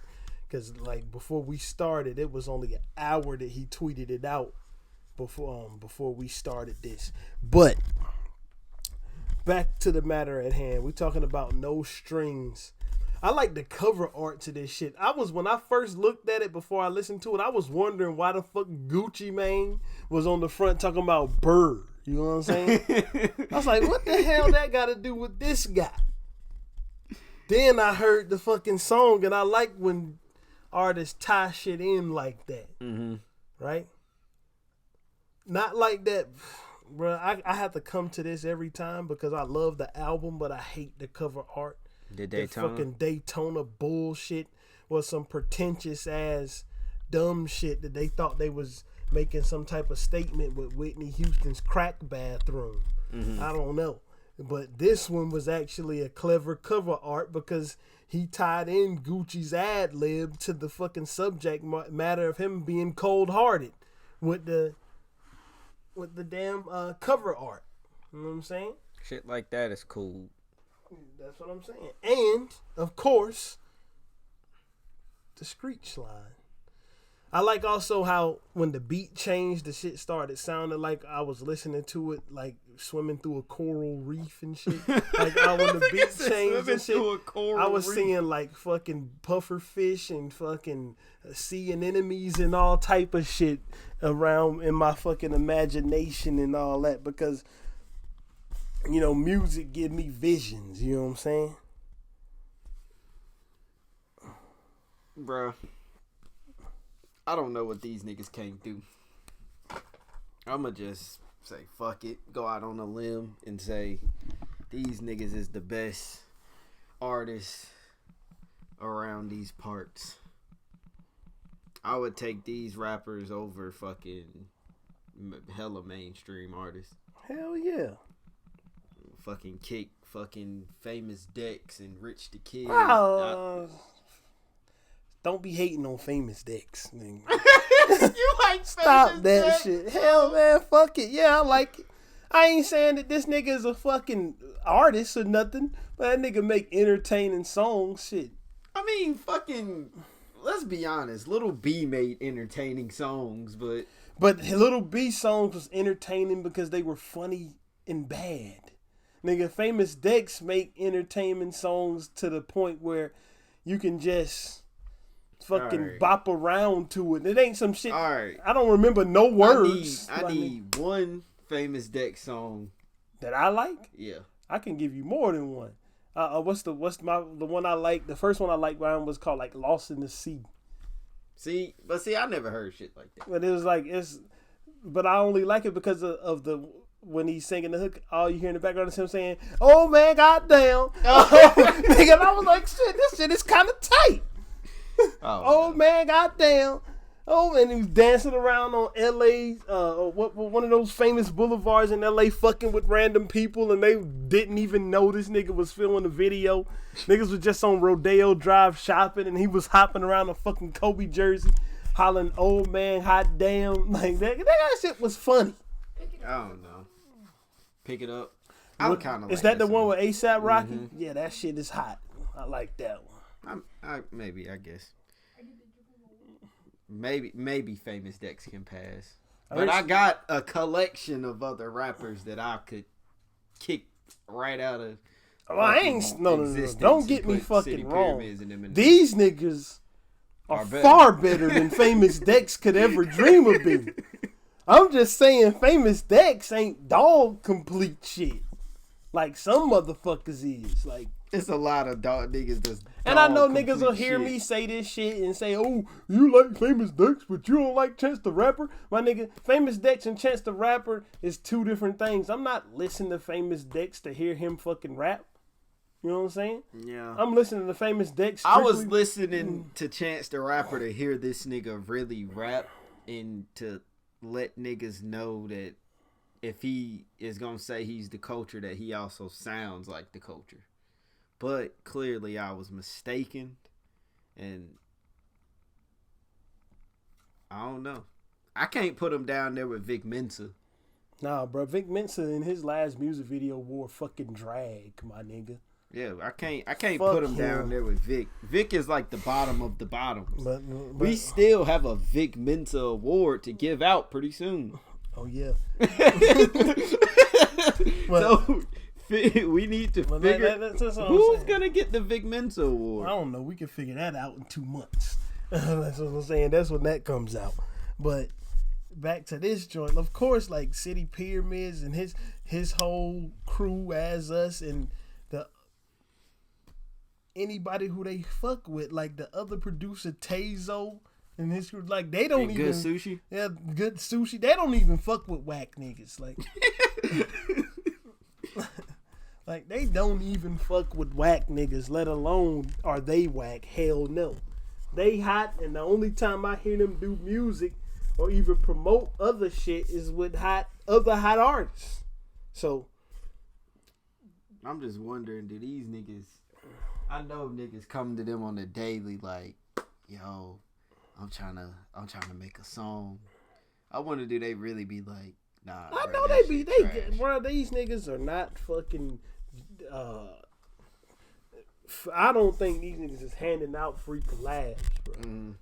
B: Because, like, before we started, it was only an hour that he tweeted it out before we started this. But, back to the matter at hand. We're talking about No Strings. I like the cover art to this shit. When I first looked at it before I listened to it, I was wondering why the fuck Gucci Mane was on the front talking about Bird. You know what I'm saying? I was like, what the hell that got to do with this guy? Then I heard the fucking song, and I like when artists tie shit in like that. Right? Not like that, bro. I have to come to this every time because I love the album, but I hate the cover art.
C: The Daytona?
B: The fucking Daytona bullshit was some pretentious ass dumb shit that they thought they was making some type of statement with Whitney Houston's crack bathroom. I don't know. But this one was actually a clever cover art because he tied in Gucci's ad lib to the fucking subject matter of him being cold hearted with the damn cover art. You know what I'm saying?
C: Shit like that is cool.
B: That's what I'm saying. And of course, the screech line. I like also how when the beat changed, the shit started sounding like I was listening to it like swimming through a coral reef and shit. Like when the beat changed and shit, I was seeing like fucking puffer fish and fucking sea anemones and all type of shit around in my fucking imagination and all that because, you know, music give me visions. You know what I'm saying?
C: Bruh. I don't know what these niggas can't do. I'ma just say fuck it. Go out on a limb and say these niggas is the best artists around these parts. I would take these rappers over fucking hella mainstream artists.
B: Hell yeah.
C: Fucking Kick, fucking Famous Dex and Rich the Kid.
B: Don't be hating on Famous Dex.
C: You like
B: Stop
C: Famous
B: that
C: Dex?
B: shit. Hell, man, fuck it. Yeah, I like it. I ain't saying that this nigga is a fucking artist or nothing, but that nigga make entertaining songs. Shit.
C: I mean, fucking, let's be honest. Lil B made entertaining songs, but
B: Lil B songs was entertaining because they were funny and bad. Nigga, Famous Dex make entertainment songs to the point where you can just fucking bop around to it. It ain't some shit.
C: All right.
B: I don't remember no words.
C: I need one Famous Dex song
B: that I like.
C: Yeah,
B: I can give you more than one. What's the one I like? The first one I liked by him was called like Lost in the Sea.
C: See, I never heard shit like that.
B: But it was like but I only like it because of the when he's singing the hook. All you hear in the background is him saying, "Oh man, goddamn!" Nigga, and I was like, "Shit, this shit is kind of tight." Oh man, goddamn! Oh, and he was dancing around on LA, one of those famous boulevards in LA, fucking with random people, and they didn't even know this nigga was filming a video. Niggas was just on Rodeo Drive shopping, and he was hopping around a fucking Kobe jersey, hollering, "Oh man, hot damn!" Like that shit was funny.
C: I don't know. Pick it up. I'm kind of.
B: Is that the one with ASAP Rocky? Mm-hmm. Yeah, that shit is hot. I like that one.
C: I guess. Maybe Famous Dex can pass. But I got a collection of other rappers that I could kick right out of.
B: Well, I ain't no. Don't get me fucking wrong. These niggas are far better than Famous Dex could ever dream of being. I'm just saying Famous Dex ain't dog complete shit. Like some motherfuckers is. Like
C: it's a lot of dog niggas that's
B: and I know niggas will hear me say this shit and say, oh, you like Famous Dex, but you don't like Chance the Rapper? My nigga, Famous Dex and Chance the Rapper is two different things. I'm not listening to Famous Dex to hear him fucking rap. You know what I'm saying?
C: Yeah.
B: I'm listening to Famous Dex.
C: I was listening to Chance the Rapper to hear this nigga really rap and to let niggas know that if he is going to say he's the culture, that he also sounds like the culture. But clearly I was mistaken, and I don't know. I can't put him down there with Vic Mensa.
B: Nah, bro. Vic Mensa in his last music video wore fucking drag, my nigga.
C: Yeah, I can't put him down there with Vic. Vic is like the bottom of the bottoms. But we still have a Vic Mensa award to give out pretty soon.
B: Oh yeah.
C: So we need to figure who's gonna get the Vic Mensa award.
B: I don't know. We can figure that out in 2 months. That's what I'm saying. That's when that comes out. But back to this joint, of course, like Cidy Pyramids and his whole crew as us and the anybody who they fuck with, like the other producer Tazo and his crew, like they don't even
C: good sushi.
B: Yeah, good sushi. They don't even fuck with whack niggas. Like like they don't even fuck with whack niggas, let alone are they whack. Hell no. They hot, and the only time I hear them do music or even promote other shit is with other hot artists. So
C: I'm just wondering, do these niggas, I know niggas come to them on the daily like, yo, I'm trying to make a song. I wonder, do they really be like, nah,
B: I
C: bro,
B: know bro, these niggas are not fucking I don't think these niggas is handing out free collabs, bro. Mm.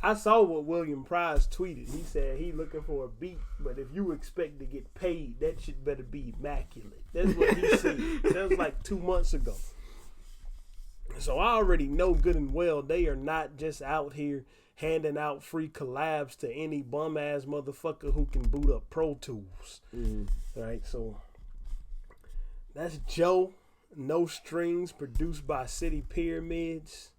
B: I saw what William Price tweeted. He said he looking for a beat, but if you expect to get paid, that shit better be immaculate. That's what he said. That was like 2 months ago. So I already know good and well they are not just out here handing out free collabs to any bum ass motherfucker who can boot up Pro Tools. Mm. Right? So that's Joe, No Strings, produced by Cidy Pyramids.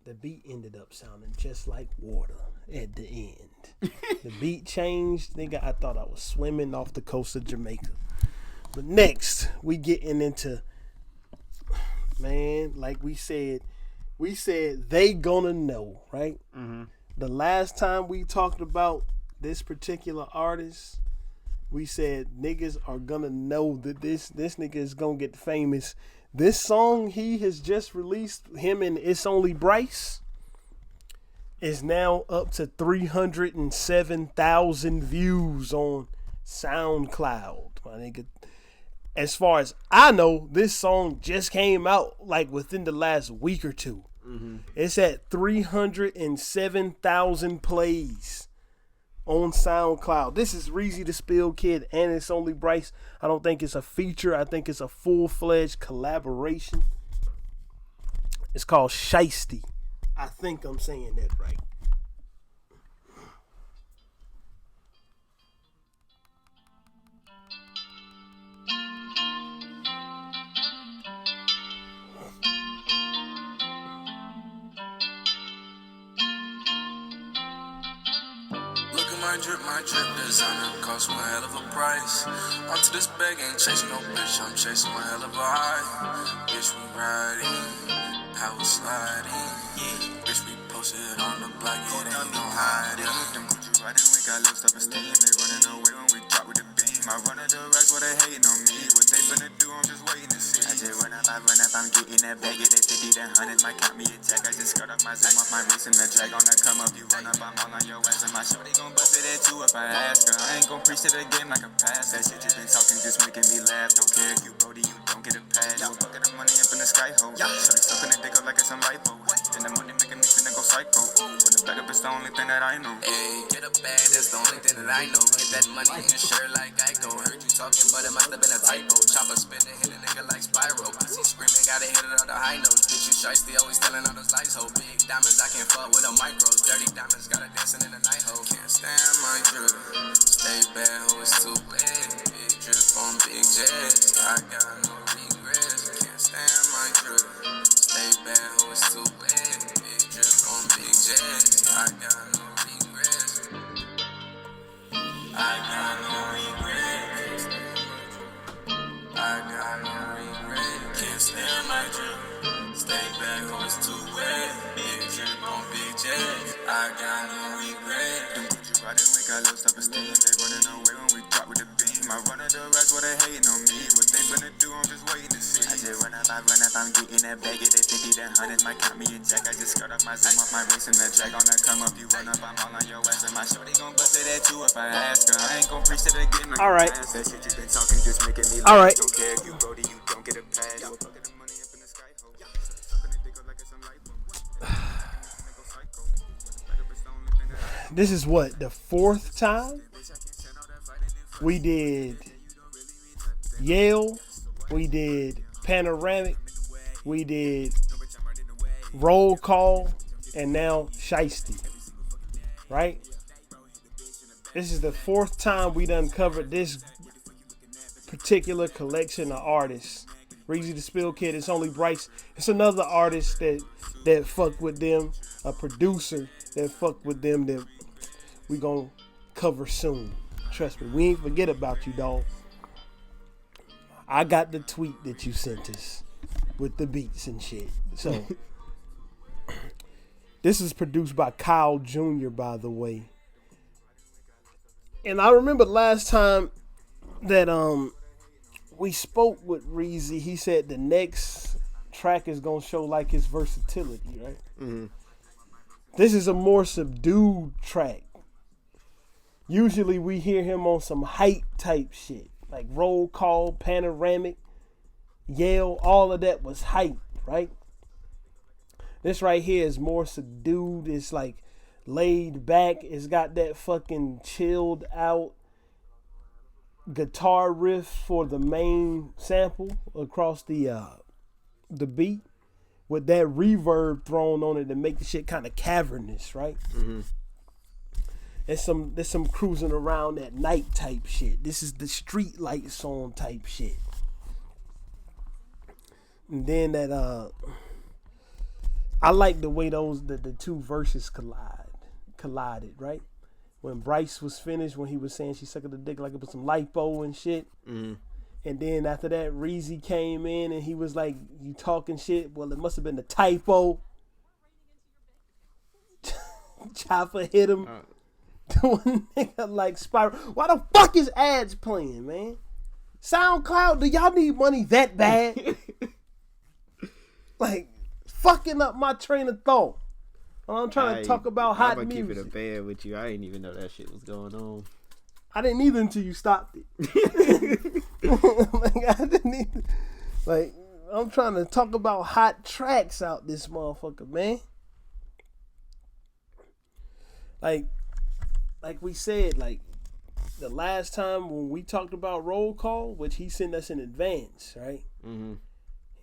B: The beat ended up sounding just like water at the end. The beat changed. Nigga, I thought I was swimming off the coast of Jamaica. But next, we getting into, man, like we said they gonna know, right? Mm-hmm. The last time we talked about this particular artist, we said niggas are gonna know that this nigga is gonna get famous. This song he has just released, him and It's Only Bryce, is now up to 307,000 views on SoundCloud. My nigga, as far as I know, this song just came out like within the last week or two. Mm-hmm. It's at 307,000 plays on SoundCloud. This is REEZYTHESPILLKID and It's Only Bryce. I don't think it's a feature. I think it's a full-fledged collaboration. It's called Shiesty. I think I'm saying that right.
A: My drip designer cost one hell of a price. Onto this bag, ain't chasing no bitch, I'm chasing one hell of a high. Bitch, we riding, power sliding. Yeah, bitch, we posted on the block, it ain't no hiding. Them Gucci riding, we got lips up and steam. They running away when we drop with the beam. I run to the racks where they hating on me. What they finna do, I'm just waiting to see. I just run up, I'm getting that bag. Get that 50, that 100, might count me a jack. I just skirt up my zip off my wrist and the drag on that come up. You run up, I'm all on your ass and my shorty gon' bust it at you if I ask her. I ain't gon' preach to the game like a pass. That shit you been talking just making me laugh. Don't care if you Brody, you don't get a pass. Yo, bucket of money up in the sky hole. Shorty sucking the dick up like it's some lipo. And the money making me finna go psycho. When the back up is the only thing that I know. Hey, get a bag, that's the only thing that I know. Get that money in your shirt like Geico. Heard you talking, but it must have been a typo. Chopper spinning, hit a nigga like Spyro. Pussy screaming, gotta hit it on the high notes. bitch, you shiesty, always telling all those lies, ho. Big diamonds, I can't fuck with a micro. Dirty diamonds, got her dancing in the night, ho. Can't stand my drip. Stay bad, ho, it's too bad. Big drip on big jets. I got no regrets. Can't stand my drip. Stay bad, ho, it's too bad. Big drip on big jets. I got no regrets. I got no regrets. I got no regrets. Can't stand my drip. Stay back, oh, it's too wet. Big drip on big jets. I got no regrets. Them Gucci riding, we got little stuff and steam. They running away when we drop with the beam. I run at the rest while they hating on me. What they finna do, I'm just waiting to see. I just run up, I'm getting that bag. Get that 50, that 100, might count me a jack. I just skirt up my zoom off my wrist and that jack on that come up. You run up, I'm all on your ass. And my shorty gon' bust it at you if I ask her. I ain't gon' preach it again.
B: All right.
A: That shit you been talking just making me laugh.
B: All right.
A: Don't care if you Brody, you don't get a pass.
B: This is what, the fourth time? We did Yale, we did Panoramic, we did Roll Call, and now Shiesty. Right? This is the fourth time we done covered this particular collection of artists. REEZYTHESPILLKID, it's only Bryce. It's another artist that fuck with them, a producer that fuck with them that we gonna cover soon. Trust me, we ain't forget about you, dog. I got the tweet that you sent us with the beats and shit. So this is produced by Kyle Jr., by the way. And I remember last time that we spoke with Reezy, he said the next track is gonna show like his versatility, right? Mm-hmm. This is a more subdued track. Usually we hear him on some hype type shit, like Roll Call, Panoramic, Yale, all of that was hype, right? This right here is more subdued. It's like laid back. It's got that fucking chilled out guitar riff for the main sample across the beat with that reverb thrown on it to make the shit kind of cavernous, right? Mm-hmm. There's some cruising around at night type shit. This is the street light song type shit. And then that I like the way the two verses collided, right? When Bryce was finished, when he was saying she sucked the dick like it was some lipo and shit. Mm-hmm. And then after that, Reezy came in and he was like, you talking shit? Well, it must have been a typo. Chopper hit him. Doing nigga like Spiral. Why the fuck is ads playing, man? SoundCloud, do y'all need money that bad? Like, fucking up my train of thought. I'm trying to talk about hot music.
C: I'm gonna keep it a band with you. I didn't even know that shit was going on.
B: I didn't either until you stopped it. Like, I didn't either. Like, I'm trying to talk about hot tracks out this motherfucker, man. Like we said, like the last time when we talked about Roll Call, which he sent us in advance, right? Mm-hmm.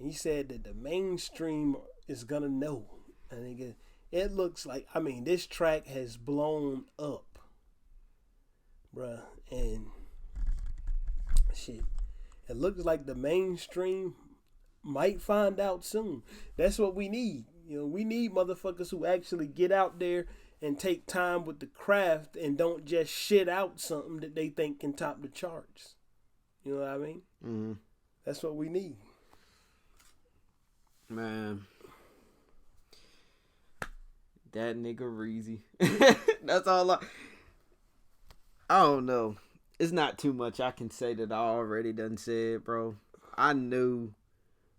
B: He said that the mainstream is gonna know. And it looks like, I mean, this track has blown up, bruh, and shit. It looks like the mainstream might find out soon. That's what we need. You know, we need motherfuckers who actually get out there and take time with the craft and don't just shit out something that they think can top the charts. You know what I mean? Mm-hmm. That's what we need.
C: Man. That nigga Reezy. That's all I don't know. It's not too much I can say that I already done said, bro. I knew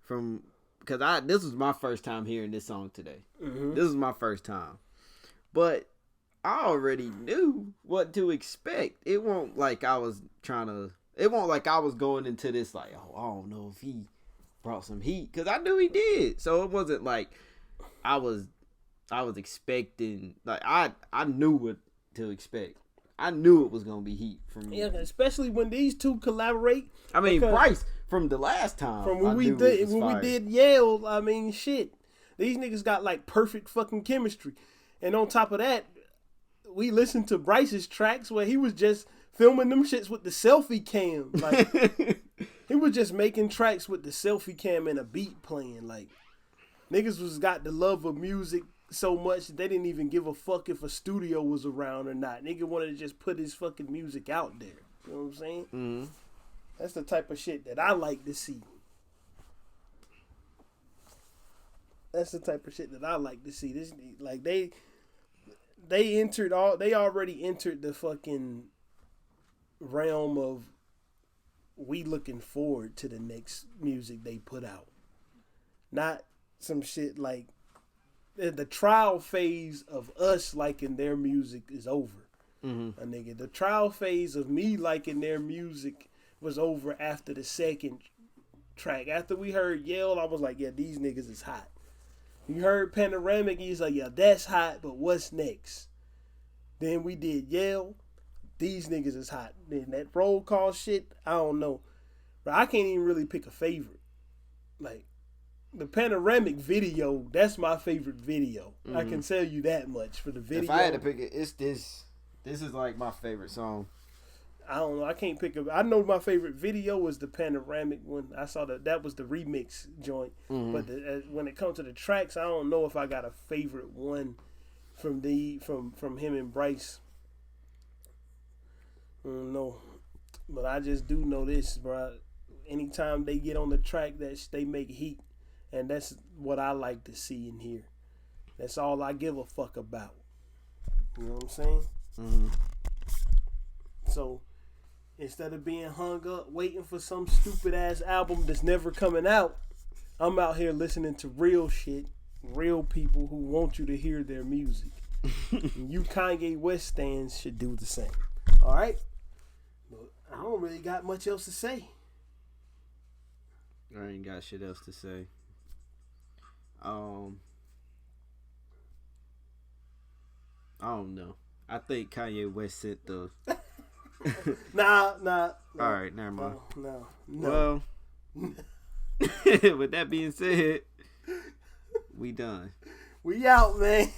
C: because this was my first time hearing this song today. Mm-hmm. This was my first time. But I already knew what to expect. It won't like I was going into this like, oh, I don't know if he brought some heat. Because I knew he did. So it wasn't like I was expecting, like I knew what to expect. I knew it was going to be heat from me.
B: Yeah, especially when these two collaborate.
C: I mean, Bryce, from the last time.
B: From when we did Yale, I mean, shit. These niggas got like perfect fucking chemistry. And on top of that, we listened to Bryce's tracks where he was just filming them shits with the selfie cam. Like, he was just making tracks with the selfie cam and a beat playing. Like, niggas was got the love of music so much that they didn't even give a fuck if a studio was around or not. Nigga wanted to just put his fucking music out there. You know what I'm saying? Mm-hmm. That's the type of shit that I like to see. That's the type of shit that I like to see. This, like, they already entered the fucking realm of we looking forward to the next music they put out. Not some shit like the trial phase of us liking their music is over. Mm-hmm. A nigga. The trial phase of me liking their music was over after the second track. After we heard Yell, I was like, yeah, these niggas is hot. You heard Panoramic, he's like, yeah, that's hot, but what's next? Then we did Yell, these niggas is hot. Then that roll call shit, I don't know. But I can't even really pick a favorite. Like, the Panoramic video, that's my favorite video. Mm-hmm. I can tell you that much for the video.
C: If I had to pick it, it's this. This is like my favorite song.
B: I don't know. I can't pick I know my favorite video was the Panoramic one. I saw that was the remix joint. Mm-hmm. But when it comes to the tracks, I don't know if I got a favorite one from him and Bryce. I don't know. But I just do know this, bro. Anytime they get on the track, they make heat. And that's what I like to see and hear. That's all I give a fuck about. You know what I'm saying? Mm-hmm. So, instead of being hung up waiting for some stupid ass album that's never coming out, I'm out here listening to real shit, real people who want you to hear their music. And you Kanye West stands should do the same. Alright? But I don't really got much else to say.
C: I ain't got shit else to say. I don't know. I think Kanye West sent the
B: Nah.
C: All right, never mind.
B: No.
C: Well, with that being said, we done.
B: We out, man.